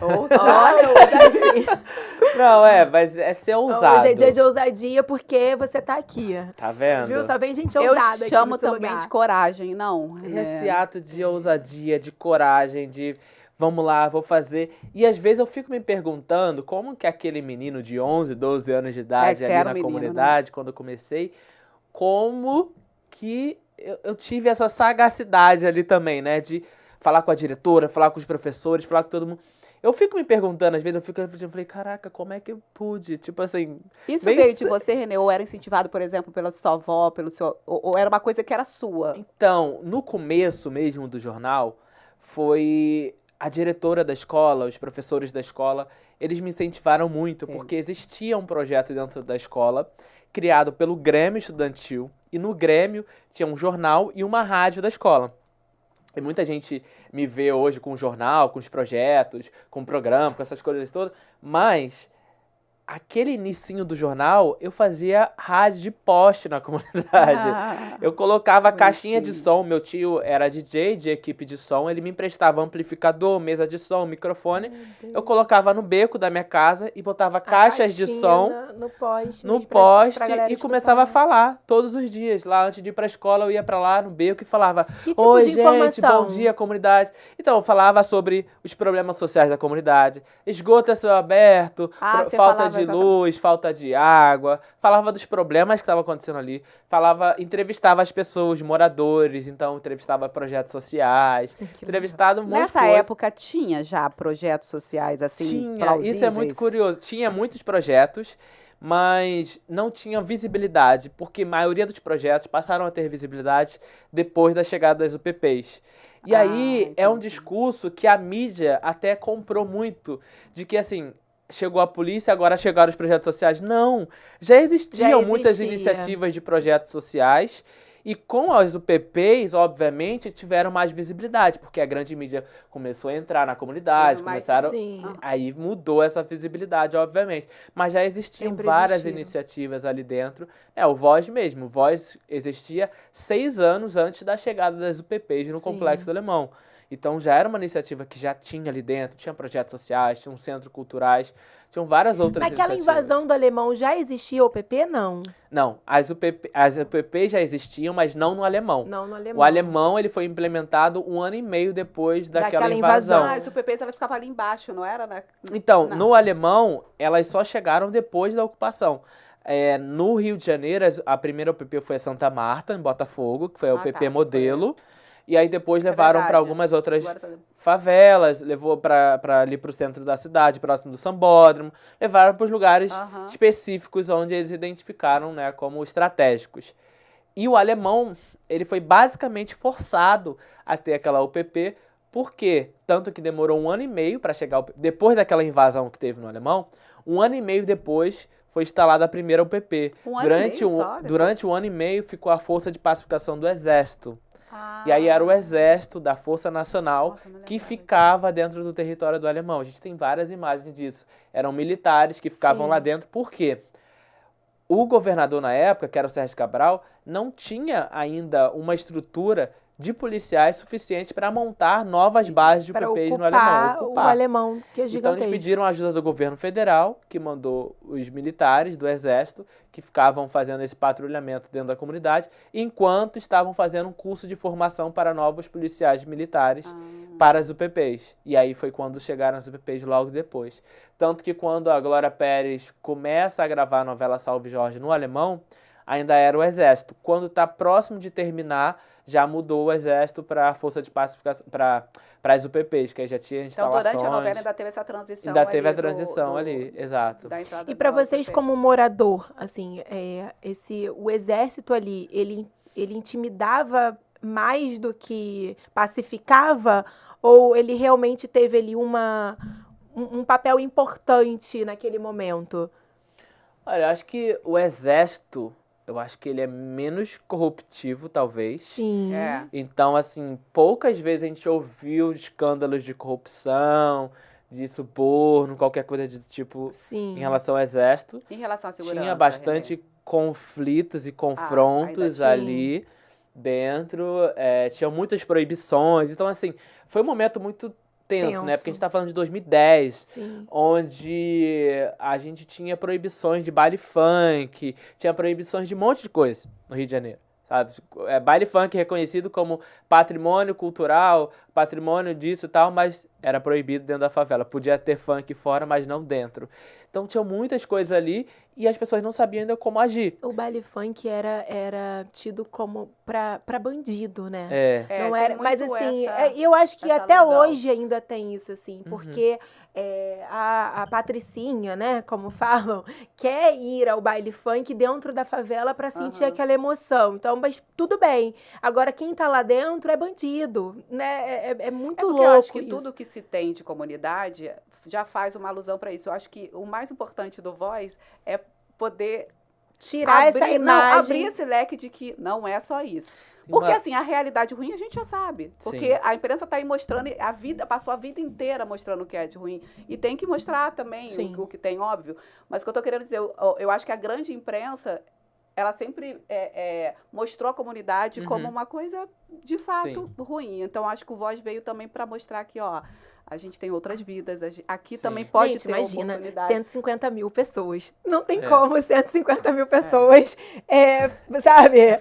Olha, ousadia. Não, mas é ser ousado. Hoje é dia de ousadia porque você tá aqui. Tá vendo? Viu? Só vem gente ousada. Eu chamo também de coragem, não. Esse ato de ousadia, de coragem, de vamos lá, vou fazer. E às vezes eu fico me perguntando como que aquele menino de 11, 12 anos de idade ali na comunidade, né? Quando eu comecei, como que eu tive essa sagacidade ali também, né? De falar com a diretora, falar com os professores, falar com todo mundo. Eu fico me perguntando, às vezes eu falei, caraca, como é que eu pude? Tipo assim... Isso veio de você, Renê? Ou era incentivado, por exemplo, pela sua avó, pelo seu... Ou era uma coisa que era sua? Então, no começo mesmo do jornal, foi a diretora da escola, os professores da escola, eles me incentivaram muito, porque existia um projeto dentro da escola, criado pelo Grêmio Estudantil, e no Grêmio tinha um jornal e uma rádio da escola. E muita gente me vê hoje com o jornal, com os projetos, com o programa, com essas coisas todas, mas aquele inicinho do jornal, eu fazia rádio de poste na comunidade. Eu colocava caixinha de som, meu tio era DJ de equipe de som, ele me emprestava amplificador, mesa de som, microfone. Eu colocava no beco da minha casa e botava caixas de som no poste e começava a falar todos os dias. Lá antes de ir pra escola, eu ia pra lá no beco e falava: que tipo oi, de gente, informação? Bom dia, comunidade. Então, eu falava sobre os problemas sociais da comunidade, esgoto a céu aberto, falta de luz, falta de água, falava dos problemas que estavam acontecendo ali, entrevistava as pessoas, moradores, então entrevistava projetos sociais, entrevistado um monte de coisa. Nessa época tinha já projetos sociais assim, plausíveis? Isso é muito curioso, tinha muitos projetos, mas não tinha visibilidade, porque a maioria dos projetos passaram a ter visibilidade depois da chegada das UPPs. E aí é um discurso que a mídia até comprou muito, de que assim... Chegou a polícia, agora chegaram os projetos sociais. Não, já existiam muitas iniciativas de projetos sociais e com as UPPs, obviamente, tiveram mais visibilidade, porque a grande mídia começou a entrar na comunidade, aí mudou essa visibilidade, obviamente. Mas já existiam várias iniciativas ali dentro. O Voz mesmo, o Voz existia 6 anos antes da chegada das UPPs no Complexo do Alemão. Então já era uma iniciativa que já tinha ali dentro, tinha projetos sociais, tinha um centro culturais, tinham várias outras Naquela iniciativas. invasão do Alemão já existia o UPP? Não. Não, as UPP já existiam, mas não no alemão. Não no alemão. O alemão ele foi implementado 1 ano e meio depois daquela invasão. As UPPs elas ficavam ali embaixo, não era? Então, no alemão, elas só chegaram depois da ocupação. No Rio de Janeiro, a primeira UPP foi a Santa Marta, em Botafogo, que foi a UPP modelo. E aí depois levaram para algumas outras favelas, levou para ali para o centro da cidade, próximo do Sambódromo, levaram para os lugares específicos onde eles identificaram, né, como estratégicos. E o alemão, ele foi basicamente forçado a ter aquela UPP, porque tanto que demorou 1 ano e meio para chegar, depois daquela invasão que teve no alemão, 1 ano e meio depois foi instalada a primeira UPP. Durante 1 ano e meio ficou a Força de Pacificação do Exército. E aí era o Exército da Força Nacional que ficava dentro do território do alemão. A gente tem várias imagens disso. Eram militares que ficavam lá dentro. Por quê? O governador na época, que era o Sérgio Cabral, não tinha ainda uma estrutura de policiais suficiente para montar novas bases de UPPs no alemão. O alemão, que é gigantesco. Então eles pediram a ajuda do governo federal, que mandou os militares do exército, que ficavam fazendo esse patrulhamento dentro da comunidade, enquanto estavam fazendo um curso de formação para novos policiais militares para as UPPs. E aí foi quando chegaram as UPPs logo depois. Tanto que quando a Glória Pérez começa a gravar a novela Salve Jorge no alemão, ainda era o exército. Quando está próximo de terminar, já mudou o exército para a Força de Pacificação, para as UPPs, que aí já tinha instalações. Então, durante a novela ainda teve essa transição. Ainda teve a transição ali, exato. E para vocês, como morador, assim, o exército ali, ele intimidava mais do que pacificava? Ou ele realmente teve ali um papel importante naquele momento? Olha, eu acho que o exército, eu acho que ele é menos corruptivo, talvez. Sim. Então, assim, poucas vezes a gente ouviu escândalos de corrupção, de suborno, qualquer coisa de tipo em relação ao exército. Em relação à segurança. Tinha bastante conflitos e confrontos ali dentro. Tinha muitas proibições. Então, assim, foi um momento muito tenso, né? Porque a gente tá falando de 2010, onde a gente tinha proibições de baile funk, tinha proibições de um monte de coisa no Rio de Janeiro, sabe? Baile funk reconhecido como patrimônio cultural, patrimônio disso e tal, mas era proibido dentro da favela. Podia ter funk fora, mas não dentro. Então tinha muitas coisas ali e as pessoas não sabiam ainda como agir. O baile funk era tido como pra bandido, né? Não era, mas assim, eu acho que até alusão. Hoje ainda tem isso, assim, porque a Patricinha, né, como falam, quer ir ao baile funk dentro da favela pra sentir aquela emoção. Então, mas tudo bem. Agora, quem tá lá dentro é bandido, né? É muito louco. Eu acho que tudo que se tem de comunidade já faz uma alusão para isso. Eu acho que o mais importante do Voz é poder tirar essa imagem. Abrir esse leque de que não é só isso. Porque, assim, a realidade ruim a gente já sabe. Porque a imprensa está aí mostrando, passou a vida inteira mostrando o que é de ruim. E tem que mostrar também o que tem, óbvio. Mas o que eu estou querendo dizer, eu acho que a grande imprensa, ela sempre mostrou a comunidade como uma coisa, de fato, ruim. Então, acho que o Voz veio também para mostrar que, ó, a gente tem outras vidas. Aqui também pode ter imagina, oportunidade. 150 mil pessoas. Não tem como 150 mil pessoas, sabe,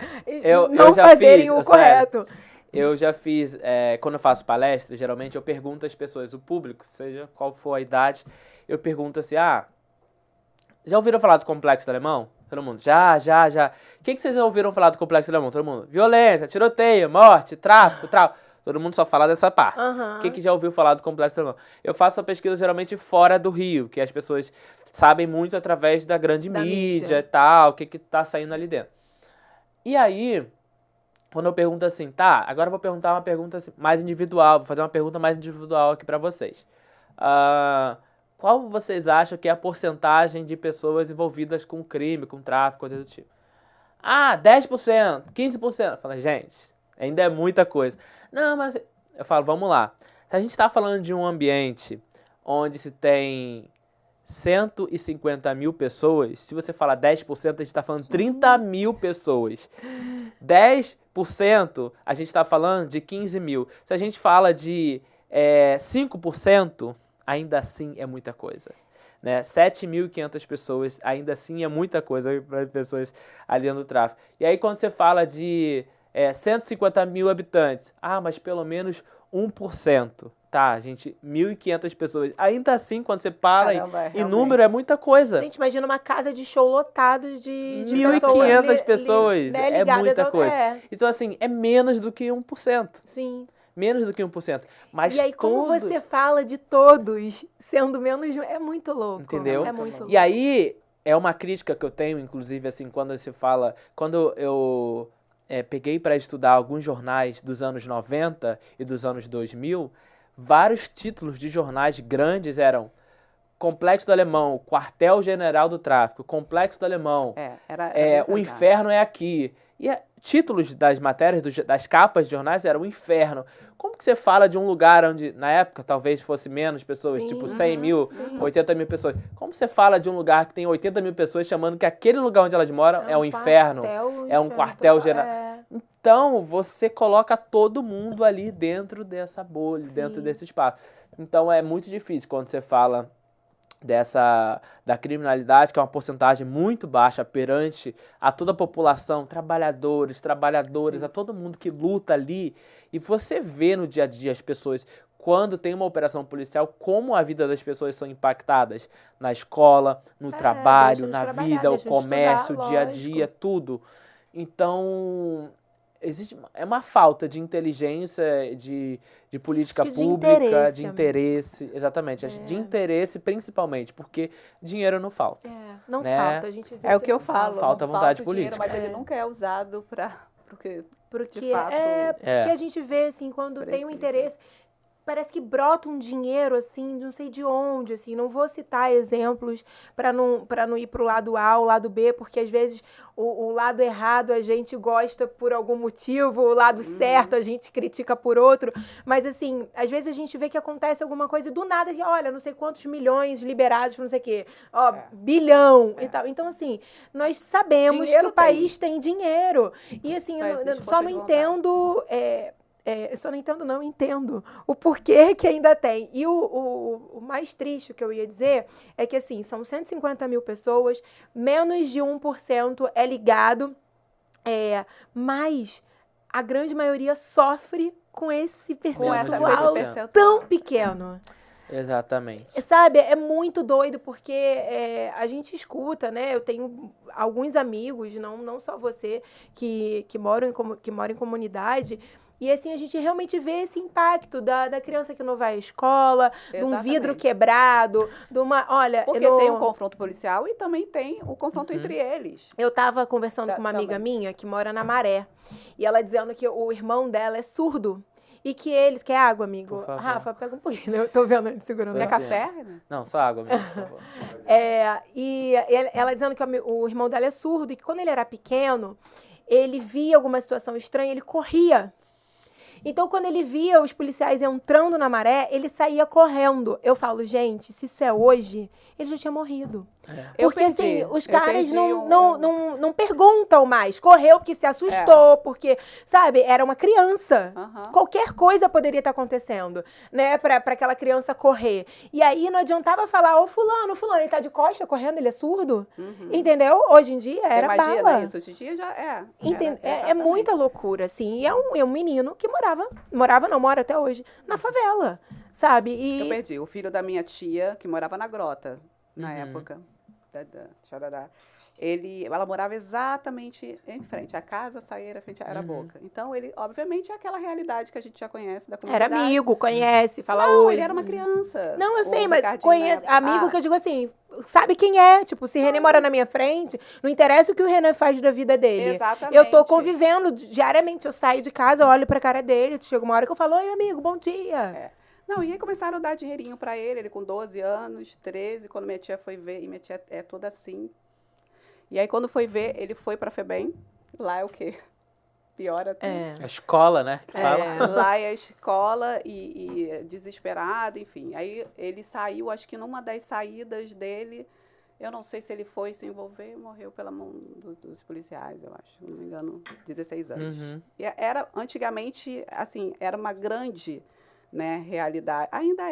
não fazerem o correto. Eu já fiz, quando eu faço palestra, geralmente eu pergunto às pessoas, o público, seja qual for a idade, eu pergunto assim, já ouviram falar do Complexo do Alemão? Todo mundo, já. O que vocês já ouviram falar do Complexo do Alemão? Todo mundo, violência, tiroteio, morte, tráfico, Todo mundo só fala dessa parte. Quem que já ouviu falar do Complexo do Alemão? Eu faço a pesquisa geralmente fora do Rio, que as pessoas sabem muito através da grande mídia e tal, o que tá saindo ali dentro. E aí, quando eu pergunto assim, agora eu vou perguntar uma pergunta assim, mais individual, vou fazer uma pergunta mais individual aqui pra vocês. Qual vocês acham que é a porcentagem de pessoas envolvidas com crime, com tráfico, coisa do tipo? 10%, 15%. Eu falo, gente, ainda é muita coisa. Não, mas eu falo, vamos lá. Se a gente está falando de um ambiente onde se tem 150 mil pessoas, se você falar 10%, a gente está falando 30 mil pessoas. 10 10%, a gente está falando de 15 mil. Se a gente fala de 5%, ainda assim é muita coisa. Né? 7.500 pessoas, ainda assim é muita coisa para pessoas ali dentro do tráfico. E aí quando você fala de 150 mil habitantes, mas pelo menos 1%. Tá, gente, 1.500 pessoas. Ainda assim, quando você para em número, é muita coisa. Gente, imagina uma casa de show lotado de 1.500 pessoas. É muita coisa. Então, assim, é menos do que 1%. Sim. Menos do que 1%. Mas e aí, como você fala de todos sendo menos... É muito louco. Entendeu? É muito louco. E aí, é uma crítica que eu tenho, inclusive, assim, quando se fala... Quando eu peguei para estudar alguns jornais dos anos 90 e dos anos 2000... Vários títulos de jornais grandes eram Complexo do Alemão, Quartel-General do Tráfico, Complexo do Alemão, O Inferno é Aqui. E títulos das matérias, das capas de jornais eram O Inferno. Como que você fala de um lugar onde, na época, talvez fosse menos pessoas, tipo 100 mil, 80 mil pessoas. Como você fala de um lugar que tem 80 mil pessoas chamando que aquele lugar onde elas moram é um inferno, é um quartel-general? Então, você coloca todo mundo ali dentro dessa bolha, dentro desse espaço. Então, é muito difícil quando você fala da criminalidade, que é uma porcentagem muito baixa perante a toda a população, trabalhadoras, a todo mundo que luta ali. E você vê no dia a dia as pessoas, quando tem uma operação policial, como a vida das pessoas são impactadas na escola, no trabalho, na vida, o comércio, o dia a dia, tudo. Então... é uma falta de inteligência, de política pública, de interesse, exatamente, de interesse principalmente, porque dinheiro não falta. Não falta, a gente vê. É o que eu falo. Falta vontade política. Dinheiro, mas ele nunca é usado porque de fato, porque a gente vê, assim, quando tem um interesse... Parece que brota um dinheiro, assim, não sei de onde, assim, não vou citar exemplos para não ir pro lado A ou lado B, porque às vezes o lado errado a gente gosta por algum motivo, o lado certo a gente critica por outro, mas assim, às vezes a gente vê que acontece alguma coisa e do nada, que, olha, não sei quantos milhões liberados para não sei o quê, bilhão e tal. Então, assim, nós sabemos dinheiro que o país tem dinheiro. E assim, eu só não entendo... eu só não entendo, não entendo o porquê que ainda tem. E o mais triste que eu ia dizer é que, assim, são 150 mil pessoas, menos de 1% é ligado, mas a grande maioria sofre com esse percentual tão pequeno. Exatamente. Sabe, é muito doido porque a gente escuta, né? Eu tenho alguns amigos, não só você, que moram em comunidade. E assim, a gente realmente vê esse impacto da criança que não vai à escola, de um vidro quebrado, de uma... Olha, porque tem o confronto policial e também tem o confronto entre eles. Eu estava conversando com uma amiga minha que mora na Maré. E ela dizendo que o irmão dela é surdo. E que eles... Quer água, amigo? Rafa, pega um pouquinho. Eu tô vendo ele segurando. Quer café? Não, só água mesmo, por favor. E ela dizendo que o irmão dela é surdo e que quando ele era pequeno, ele via alguma situação estranha, ele corria. Então, quando ele via os policiais entrando na Maré, ele saía correndo. Eu falo, gente, se isso é hoje, ele já tinha morrido. Porque, assim, os caras não perguntam mais. Correu porque se assustou, porque, sabe, era uma criança. Qualquer coisa poderia estar acontecendo, né, pra aquela criança correr. E aí não adiantava falar, ô fulano, ele tá de costa correndo, ele é surdo. Entendeu? Hoje em dia era bala. Imagina isso, hoje em dia já é. É muita loucura, assim. E é um menino que mora até hoje, na favela, sabe? Eu perdi o filho da minha tia, que morava na Grota, na época. Ela morava exatamente em frente. A casa saía em frente, era a boca. Então, ele, obviamente, é aquela realidade que a gente já conhece da comunidade. Era amigo, conhece, fala oi. Não, ele era uma criança. Não, eu sei, mas conhece, amigo que eu digo assim, sabe quem é? Tipo, se René mora na minha frente, não interessa o que o René faz da vida dele. Exatamente. Eu tô convivendo diariamente, eu saio de casa, eu olho pra cara dele, chega uma hora que eu falo, oi, amigo, bom dia. Não, e aí começaram a dar dinheirinho pra ele com 12 anos, 13, quando minha tia foi ver, e minha tia é toda assim. E aí, quando foi ver, ele foi pra FEBEM, lá é o quê? Pior até. A escola, né? Que fala. Lá é a escola e desesperado, enfim. Aí ele saiu, acho que numa das saídas dele, Eu não sei se ele foi se envolver e morreu pela mão dos policiais, eu acho. Se não me engano, 16 anos. E era, antigamente, assim, era uma grande, né, realidade. Ainda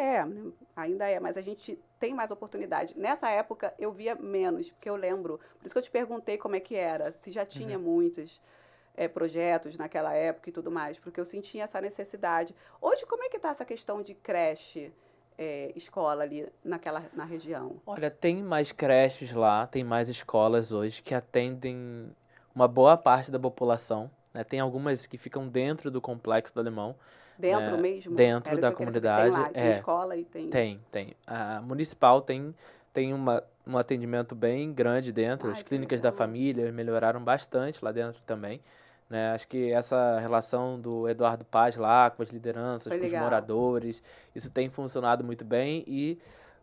é, mas a gente tem mais oportunidade. Nessa época, eu via menos, porque eu lembro. Por isso que eu te perguntei como é que era, se já tinha muitos projetos naquela época e tudo mais, porque eu sentia essa necessidade. Hoje, como é que está essa questão de creche, escola ali na região? Olha, tem mais creches lá, tem mais escolas hoje que atendem uma boa parte da população, né? Tem algumas que ficam dentro do Complexo do Alemão. Dentro mesmo? Dentro da comunidade. Tem lá, tem escola e tem... Tem. A municipal tem um atendimento bem grande dentro. As clínicas da família melhoraram bastante lá dentro também. Né? Acho que essa relação do Eduardo Paz lá com as lideranças, com os moradores, isso tem funcionado muito bem e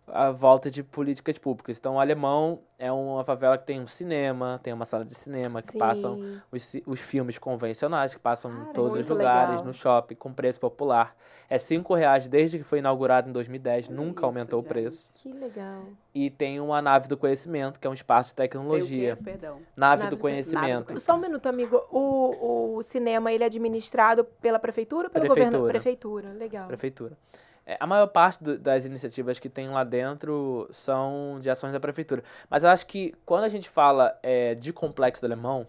a volta de políticas públicas. Então, o Alemão é uma favela que tem um cinema, tem uma sala de cinema, que passam os filmes convencionais, que passam em todos os lugares, no shopping, com preço popular. É R$5 desde que foi inaugurado em 2010, nunca aumentou o preço. Que legal. E tem uma nave do conhecimento, que é um espaço de tecnologia. Tem o quê? Perdão. Nave do conhecimento. Só um minuto, amigo. O cinema, ele é administrado pela prefeitura ou pelo governo? Prefeitura, legal. Prefeitura. A maior parte das iniciativas que tem lá dentro são de ações da prefeitura. Mas eu acho que quando a gente fala de Complexo do Alemão,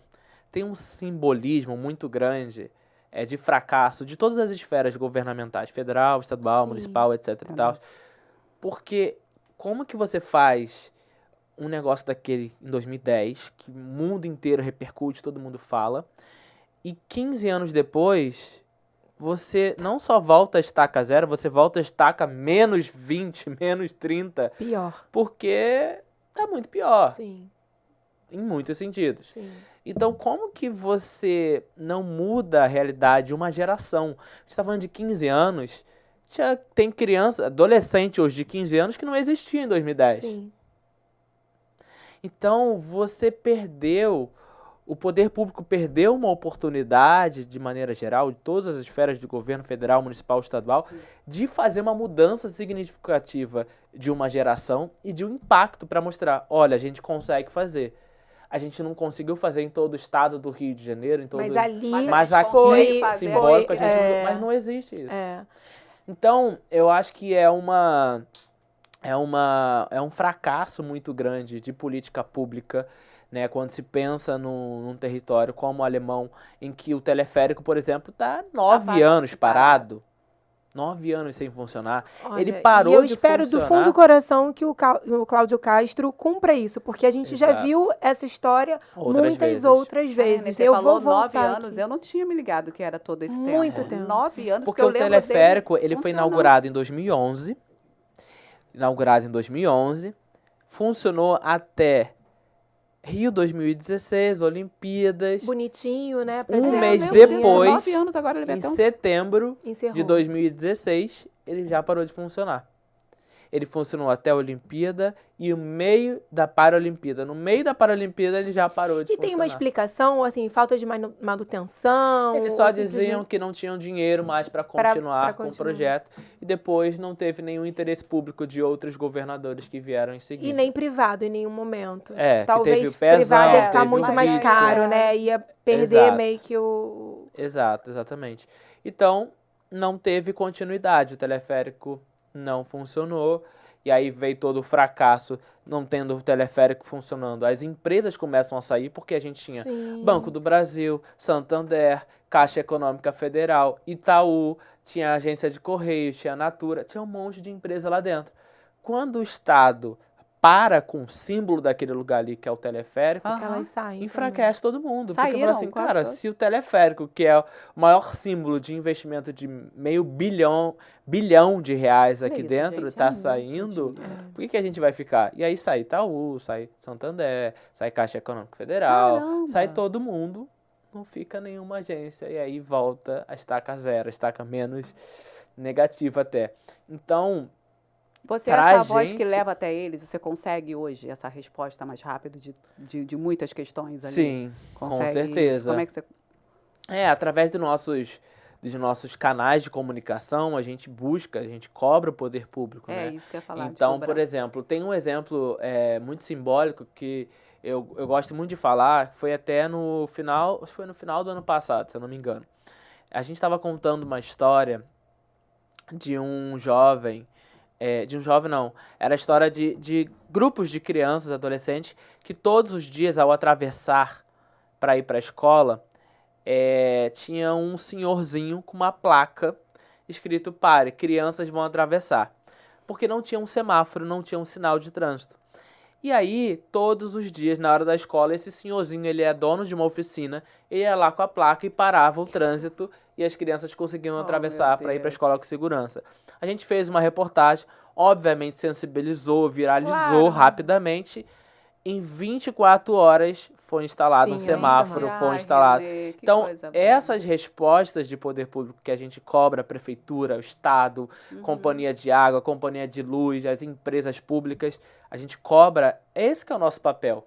tem um simbolismo muito grande de fracasso de todas as esferas governamentais, federal, estadual, municipal, etc. e tal. Porque como que você faz um negócio daquele em 2010, que o mundo inteiro repercute, todo mundo fala, e 15 anos depois... você não só volta a estaca zero, você volta a estaca menos 20, menos 30. Pior. Porque tá muito pior. Sim. Em muitos sentidos. Sim. Então, como que você não muda a realidade de uma geração? A gente tá falando de 15 anos, tem criança, adolescente hoje de 15 anos que não existia em 2010. Sim. Então, você perdeu... O poder público perdeu uma oportunidade, de maneira geral, de todas as esferas de governo federal, municipal, estadual, de fazer uma mudança significativa de uma geração e de um impacto para mostrar, olha, a gente consegue fazer. A gente não conseguiu fazer em todo o estado do Rio de Janeiro, em todo... Mas ali mas aqui, foi simbólico, a gente mas não existe isso. Então, eu acho que é um fracasso muito grande de política pública, né, quando se pensa num território como o Alemão, em que o teleférico, por exemplo, está 9 anos parado. 9 anos sem funcionar. Olha, ele parou de funcionar. E eu espero do fundo do coração que o Cláudio Castro cumpra isso, porque a gente já viu essa história muitas outras vezes. Você falou 9 anos, eu não tinha me ligado que era todo esse tempo. Muito tempo. 9 anos, porque o teleférico ele foi inaugurado em 2011. Funcionou até Rio 2016, Olimpíadas. Bonitinho, né? Um mês depois, 9 anos agora, ele em setembro de 2016, ele já parou de funcionar. Ele funcionou até a Olimpíada e o meio da Paralimpíada. No meio da Paralimpíada, ele já parou de funcionar. E tem uma explicação, assim, falta de manutenção? Eles só diziam que não tinham dinheiro mais para continuar com o projeto. E depois não teve nenhum interesse público de outros governadores que vieram em seguida. E nem privado em nenhum momento. Talvez que teve o privado ia ficar muito mais caro, né? Ia perder meio que o... Exato, exatamente. Então, não teve continuidade. O teleférico não funcionou, e aí veio todo o fracasso, não tendo o teleférico funcionando. As empresas começam a sair porque a gente tinha Banco do Brasil, Santander, Caixa Econômica Federal, Itaú, tinha Agência de Correios, tinha Natura, tinha um monte de empresa lá dentro. Quando o Estado para com o símbolo daquele lugar ali, que é o teleférico, elas saem enfraquece todo mundo. Saíram, porque assim, cara, se o teleférico, que é o maior símbolo de investimento de meio bilhão de reais aqui dentro, está saindo, por que a gente vai ficar? E aí sai Itaú, sai Santander, sai Caixa Econômica Federal, sai todo mundo, não fica nenhuma agência, e aí volta a estaca zero, a estaca menos negativa até. Então... Você é essa voz que leva até eles, você consegue hoje essa resposta mais rápido de muitas questões ali? Sim, com certeza. Como é que você... através dos nossos canais de comunicação, a gente cobra o poder público, né? É isso que eu ia falar. Então, por exemplo, tem um exemplo muito simbólico que eu gosto muito de falar, foi até no final, acho que foi no final do ano passado, se eu não me engano. A gente estava contando uma história de um jovem, era a história de grupos de crianças, adolescentes, que todos os dias, ao atravessar para ir para a escola, tinha um senhorzinho com uma placa escrito "Pare, crianças vão atravessar", porque não tinha um semáforo, não tinha um sinal de trânsito. E aí, todos os dias, na hora da escola, esse senhorzinho, ele é dono de uma oficina, ele ia lá com a placa e parava o trânsito e as crianças conseguiam atravessar para ir para a escola com segurança. A gente fez uma reportagem, obviamente sensibilizou, viralizou rapidamente. Em 24 horas foi instalado um semáforo, foi instalado. Então, essas respostas de poder público que a gente cobra, a prefeitura, o Estado, companhia de água, companhia de luz, as empresas públicas, a gente cobra, esse que é o nosso papel,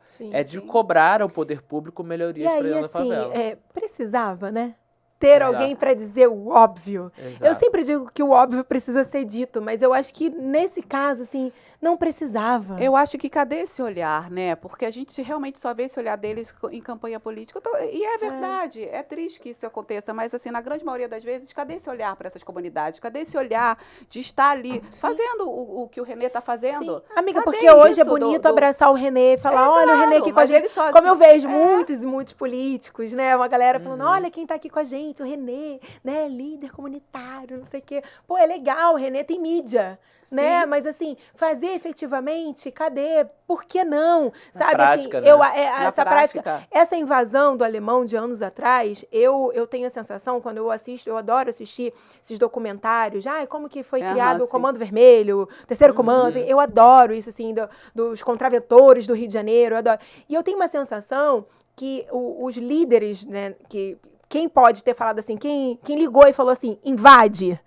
de cobrar ao poder público melhorias para dentro da favela. Precisava, né? Ter alguém para dizer o óbvio. Exato. Eu sempre digo que o óbvio precisa ser dito, mas eu acho que nesse caso, assim, não precisava. Eu acho que cadê esse olhar, né? Porque a gente realmente só vê esse olhar deles em campanha política. E é verdade, é triste que isso aconteça, mas assim, na grande maioria das vezes, cadê esse olhar para essas comunidades? Cadê esse olhar de estar ali fazendo o que o Renê está fazendo? Sim. Amiga, porque hoje é bonito abraçar o Renê e falar, olha, o Renê aqui com a gente. Como eu vejo muitos políticos, né? Uma galera falando, olha quem está aqui com a gente. O Renê, né, líder comunitário, não sei o quê. Pô, é legal, o Renê tem mídia, né? Mas assim, fazer efetivamente, cadê? Por que não? Sabe, prática, assim, né? Essa prática, essa invasão do alemão de anos atrás, eu tenho a sensação, quando eu assisto, eu adoro assistir esses documentários, como que foi criado o Comando Vermelho, o Terceiro Comando, assim, eu adoro isso, assim, dos contraventores do Rio de Janeiro, eu adoro. E eu tenho uma sensação que os líderes, né, quem pode ter falado assim, quem ligou e falou assim, invade,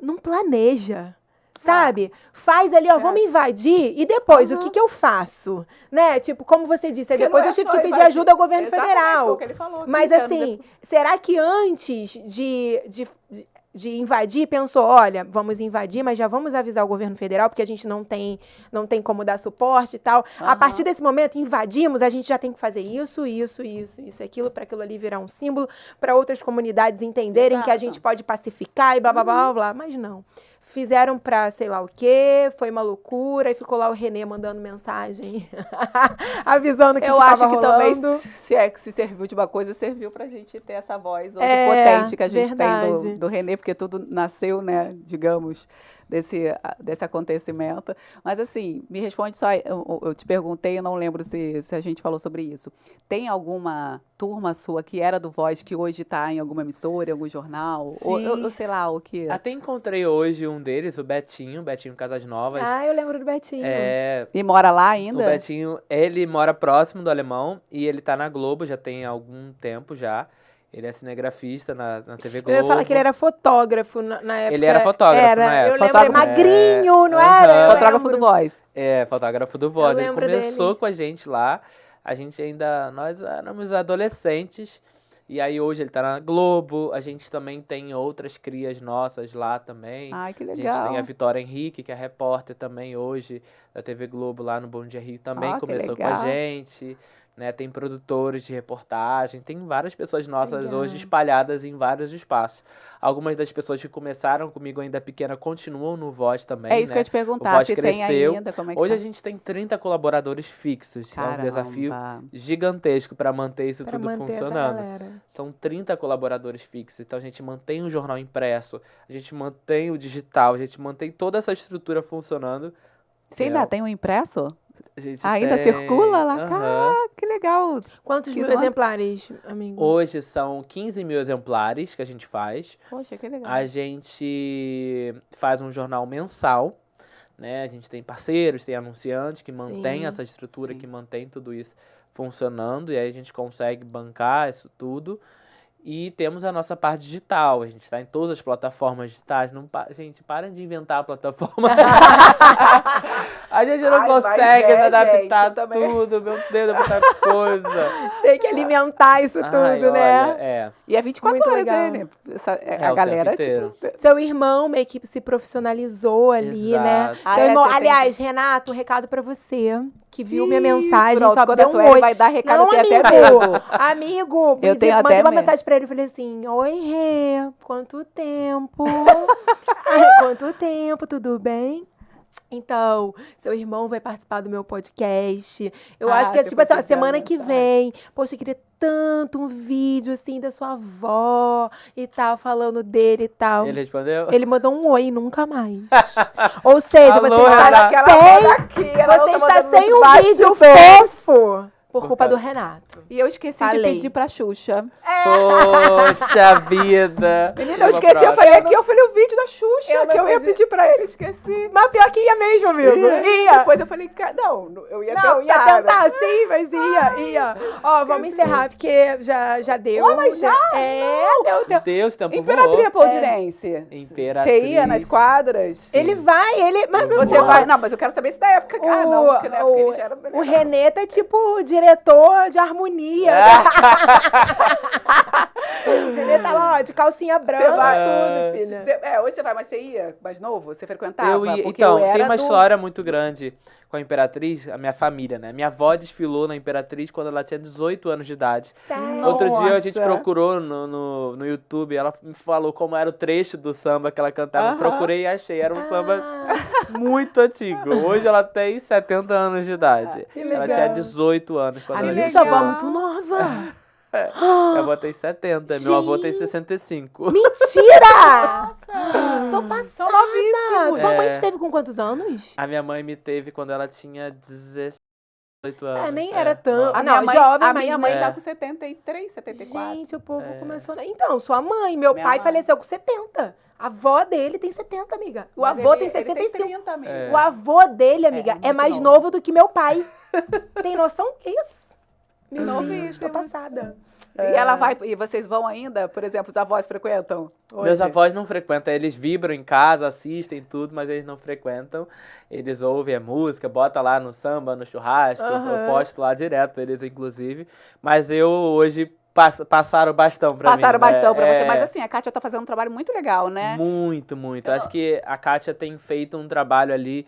não planeja, sabe? Faz ali, vamos invadir e depois, o que eu faço? Né? Tipo, como você disse, aí depois eu tive que pedir ajuda ao governo federal. Foi o que ele falou, mas assim, será que antes de invadir, pensou, olha, vamos invadir, mas já vamos avisar o governo federal, porque a gente não tem como dar suporte e tal. A partir desse momento, invadimos, a gente já tem que fazer isso, aquilo, para aquilo ali virar um símbolo, para outras comunidades entenderem que a gente pode pacificar e blá, blá, blá, blá, blá. Mas não. Fizeram pra sei lá o quê, foi uma loucura, e ficou lá o Renê mandando mensagem, avisando que estava rolando. Eu acho que também, se serviu de uma coisa, serviu pra gente ter essa voz hoje potente que a gente tem do Renê, porque tudo nasceu, né, digamos, desse acontecimento. Mas assim, me responde só, eu te perguntei, eu não lembro se a gente falou sobre isso. Tem alguma turma sua que era do Voz, que hoje está em alguma emissora, em algum jornal? Sim. Ou eu sei lá, o que... Até encontrei hoje um deles, o Betinho Casas Novas. Eu lembro do Betinho. E mora lá ainda? O Betinho, ele mora próximo do Alemão e ele tá na Globo, já tem algum tempo já. Ele é cinegrafista na TV Globo. Eu ia falar que ele era fotógrafo na época. Ele era fotógrafo na época. Eu lembro, magrinho, não era? Fotógrafo do Voz. Fotógrafo do Voz. Ele começou com a gente lá. Nós éramos adolescentes. E aí hoje ele tá na Globo. A gente também tem outras crias nossas lá também. Ai, que legal. A gente tem a Vitória Henrique, que é repórter também hoje da TV Globo lá no Bom Dia Rio. Também começou com a gente. Né, tem produtores de reportagem, tem várias pessoas nossas hoje espalhadas em vários espaços. Algumas das pessoas que começaram comigo ainda pequena continuam no Voz também. É isso que eu ia te perguntar, se cresceu. Tem ainda, como é que hoje a gente tem 30 colaboradores fixos. Caramba. É um desafio gigantesco para manter isso tudo funcionando. São 30 colaboradores fixos, então a gente mantém o jornal impresso, a gente mantém o digital, a gente mantém toda essa estrutura funcionando. Você ainda tem um impresso? Ainda circula lá? Que legal. Quantos mil exemplares, amigo? Hoje são 15 mil exemplares que a gente faz. Poxa, que legal. A gente faz um jornal mensal, né? A gente tem parceiros, tem anunciantes que mantêm essa estrutura, que mantém tudo isso funcionando. E aí a gente consegue bancar isso tudo. E temos a nossa parte digital, a gente está em todas as plataformas digitais. Gente, parem de inventar a plataforma. A gente não consegue adaptar tudo, meu Deus, muita coisa. Tem que alimentar isso tudo, né? E é 24 horas, né? A galera, tipo... Seu irmão meio que se profissionalizou ali, né? Seu irmão, aliás, Renato, um recado pra você, que viu minha mensagem, só quando deu um oi. Vai dar recado, não, eu tenho amigo, até medo. Amigo, eu tenho mandei até uma medo. mensagem pra ele, falei assim, oi, Rê, quanto tempo? Quanto tempo, tudo bem? Então, seu irmão vai participar do meu podcast. Eu acho que é tipo assim, a semana que vem. Poxa, eu queria tanto um vídeo assim da sua avó e tal, falando dele e tal. Ele respondeu? Ele mandou um oi, nunca mais. Ou seja, Alô, você está sem um vídeo fofo. Por culpa do Renato. E eu esqueci de pedir pra Xuxa. Poxa vida. Menina, eu esqueci. Eu falei o vídeo da Xuxa, que eu ia pedir pra ele. Esqueci. Mas pior que ia mesmo, amigo. Ia. Depois eu falei, não, eu ia tentar. Não, ia tentar, sim, mas ia. Ó, vamos encerrar, porque já deu. Mas já? Deu. Deus, tempo Imperatriz Poldirense. Imperatriz. Você ia nas quadras? Sim. Ele vai, mas você vai? Não, mas eu quero saber se da época. Não, porque na época ele já era melhor. O Renê tá tipo diretor de harmonia. O Renê tá lá, ó, de calcinha branca, tudo, filha. Hoje você vai, mas você ia mais novo? Você frequentava? Eu ia. Então, tem uma história muito grande com a Imperatriz, a minha família, né? Minha avó desfilou na Imperatriz quando ela tinha 18 anos de idade. Sério? Outro dia a gente procurou no YouTube, ela me falou como era o trecho do samba que ela cantava. Procurei e achei. Era um samba muito antigo. Hoje ela tem 70 anos de idade. Ela tinha 18 anos quando ela desfilou. Sua avó é muito nova. Minha avó tem 70, gente. Meu avô tem 65. Mentira! Tô passada. Sua mãe te teve com quantos anos? A minha mãe me teve quando ela tinha 18 anos. Nem era tão... A minha mãe tá com 73, 74. Gente, o povo começou... Então, sua mãe. Meu pai faleceu com 70. A avó dele tem 70, amiga. O avô tem 65. Ele tem 30, amiga. O avô dele, amiga, é mais novo do que meu pai. Tem noção? Que isso? Tô passada. E ela vai, e vocês vão ainda? Por exemplo, os avós frequentam? Hoje? Meus avós não frequentam, eles vibram em casa, assistem tudo, mas eles não frequentam. Eles ouvem a música, bota lá no samba, no churrasco, eu posto lá direto, eles inclusive. Mas eu hoje passaram o bastão pra mim. Passaram o bastão pra você, mas assim, a Kátia tá fazendo um trabalho muito legal, né? Muito. Acho que a Kátia tem feito um trabalho ali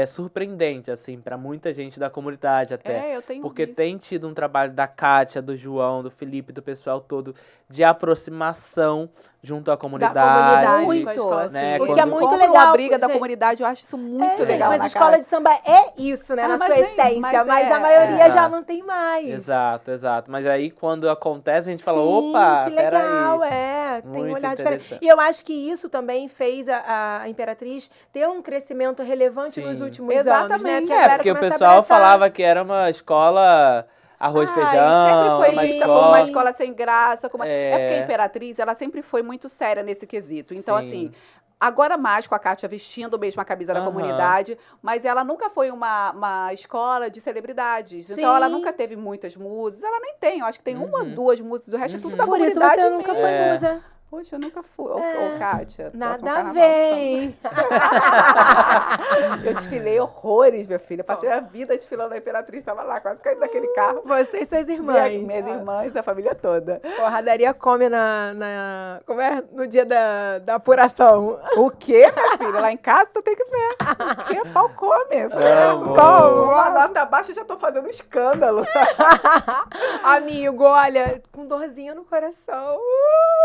surpreendente, assim, pra muita gente da comunidade até. Eu tenho porque visto. tem tido um trabalho da Kátia, do João, do Felipe, do pessoal todo, de aproximação junto à comunidade. Muito, né? O que é muito legal. A briga da comunidade, eu acho isso muito legal. Mas a escola de samba é isso, né? Na sua essência. Mas a maioria já não tem mais. Exato. Mas aí, quando acontece, a gente fala, opa, que legal, peraí. Tem um olhar diferente. E eu acho que isso também fez a Imperatriz ter um crescimento relevante nos últimos anos, né? Porque o pessoal falava que era uma escola... Arroz e feijão, sempre foi vista como uma escola escola sem graça. Porque a Imperatriz, ela sempre foi muito séria nesse quesito. Então, assim, agora mais com a Kátia vestindo mesmo a camisa da comunidade, mas ela nunca foi uma escola de celebridades. Então, ela nunca teve muitas musas. Ela nem tem, eu acho que tem uma, duas musas. O resto é tudo da comunidade mesmo. Por isso você nunca foi musa. Poxa, eu nunca fui. Ô, Kátia. Nada a ver. Eu desfilei horrores, minha filha. Passei a vida desfilando na Imperatriz. Tava lá, quase caindo daquele carro. Você e suas irmãs. Minhas irmãs, a família toda. Porradaria come como é? No dia da apuração. O quê, minha filha? Lá em casa tu tem que ver. O quê? Pau come. Uma nota baixa, eu já tô fazendo escândalo. Amigo, olha, com dorzinha no coração.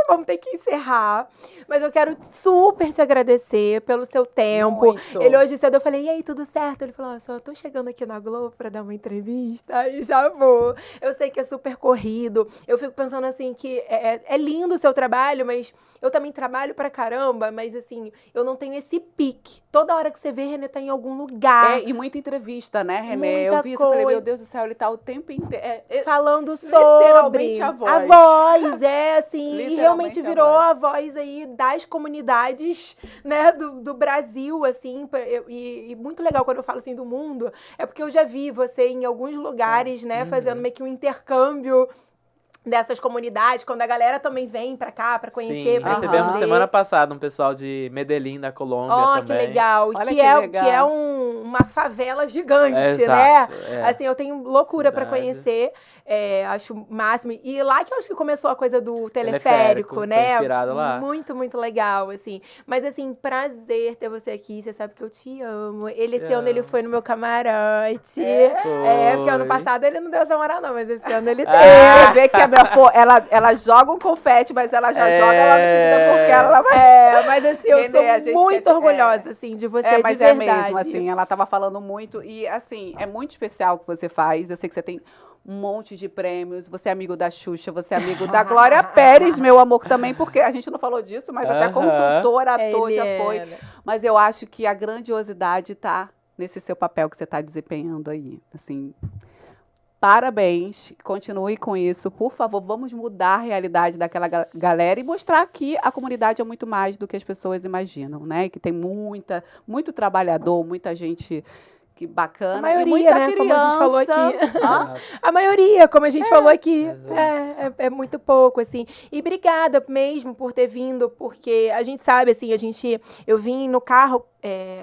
Vamos ter que encerrar, mas eu quero super te agradecer pelo seu tempo. Muito. Ele hoje cedo, eu falei, e aí, tudo certo? Ele falou, só tô chegando aqui na Globo pra dar uma entrevista e já vou. Eu sei que é super corrido, eu fico pensando assim que é lindo o seu trabalho, mas eu também trabalho pra caramba, mas assim, eu não tenho esse pique. Toda hora que você vê, Renê tá em algum lugar. E muita entrevista, né, Renê? Eu vi isso, eu falei, meu Deus do céu, ele tá o tempo inteiro falando sobre literalmente a voz. A voz, assim, e realmente virou a voz aí das comunidades, né, do Brasil, assim, e muito legal quando eu falo assim do mundo, é porque eu já vi você em alguns lugares, né, fazendo meio que um intercâmbio dessas comunidades, quando a galera também vem pra cá pra conhecer. Sim, recebemos semana passada um pessoal de Medellín, da Colômbia também. Que legal. Olha que legal. é uma favela gigante, exato, né? Assim, eu tenho loucura pra conhecer. Acho o máximo. E lá que eu acho que começou a coisa do teleférico, né? Foi inspirado lá. Muito, muito legal, assim. Mas, assim, prazer ter você aqui. Você sabe que eu te amo. Esse ano ele foi no meu camarote. Porque ano passado ele não deu essa moral, não. Mas esse ano ele deu. Você vê que a minha ela joga um confete, mas ela já joga logo em seguida porque ela vai... mas assim, eu sou muito orgulhosa, assim, de você, mas de verdade. É mesmo, assim, ela tava falando muito e, assim, é muito especial o que você faz. Eu sei que você tem um monte de prêmios, você é amigo da Xuxa, você é amigo da Glória Pérez, meu amor, também, porque a gente não falou disso, mas até consultor, ator já foi. Mas eu acho que a grandiosidade tá nesse seu papel que você tá desempenhando aí, assim... Parabéns, continue com isso. Por favor, vamos mudar a realidade daquela galera e mostrar que a comunidade é muito mais do que as pessoas imaginam, né? Que tem muito trabalhador, muita gente que bacana. A maioria, e muita né? criança. Como a gente falou aqui. A maioria, como a gente falou aqui. É muito pouco, assim. E obrigada mesmo por ter vindo, porque a gente sabe, assim, eu vim no carro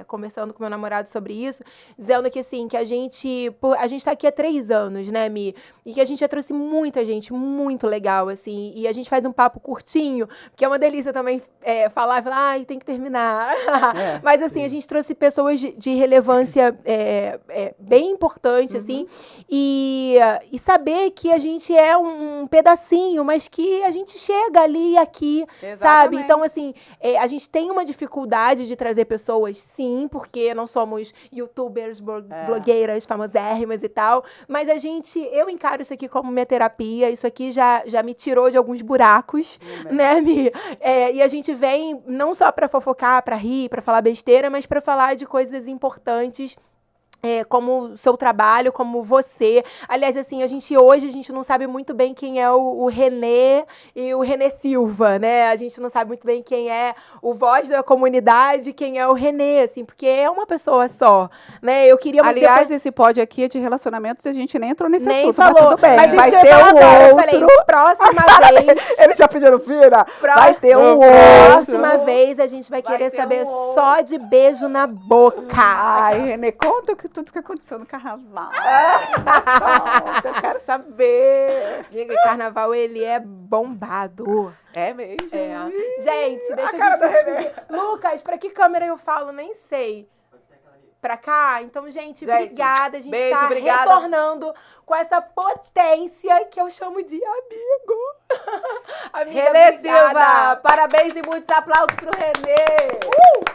conversando com meu namorado sobre isso, dizendo que, assim, que a gente tá aqui há 3 anos, né, Mi? E que a gente já trouxe muita gente muito legal, assim, e a gente faz um papo curtinho, porque é uma delícia também falar, tem que terminar. Mas, assim, a gente trouxe pessoas de relevância bem importante, assim, e saber que a gente é um pedacinho, mas que a gente chega ali e aqui, sabe? Então, assim, a gente tem uma dificuldade de trazer pessoas, sim, porque não somos youtubers, blogueiras famosérrimas e tal, mas eu encaro isso aqui como minha terapia, isso aqui já me tirou de alguns buracos, né, Mi? E a gente vem não só pra fofocar, pra rir, pra falar besteira, mas pra falar de coisas importantes, como o seu trabalho, como você. Aliás, assim, hoje a gente não sabe muito bem quem é o René e o René Silva, né? A gente não sabe muito bem quem é o voz da comunidade, quem é o René, assim, porque é uma pessoa só, né? Eu queria muito... Aliás, esse pódio aqui é de relacionamentos e a gente nem entrou nesse assunto, falou, mas tudo bem. Mas vai ter um outro. Eu falei, próxima vez... Ele já pediu, filha? Vai ter um outro. Próxima vez a gente vai querer saber só de beijo na boca. Ai, René, conta tudo que aconteceu no carnaval. Eu quero saber. Diga, carnaval, ele é bombado. É mesmo? Gente, deixa a gente despedir. Lucas, pra que câmera eu falo? Nem sei. Pra cá? Então, gente, obrigada. A gente tá retornando com essa potência que eu chamo de amigo. Amiga, René Silva, parabéns e muitos aplausos pro René.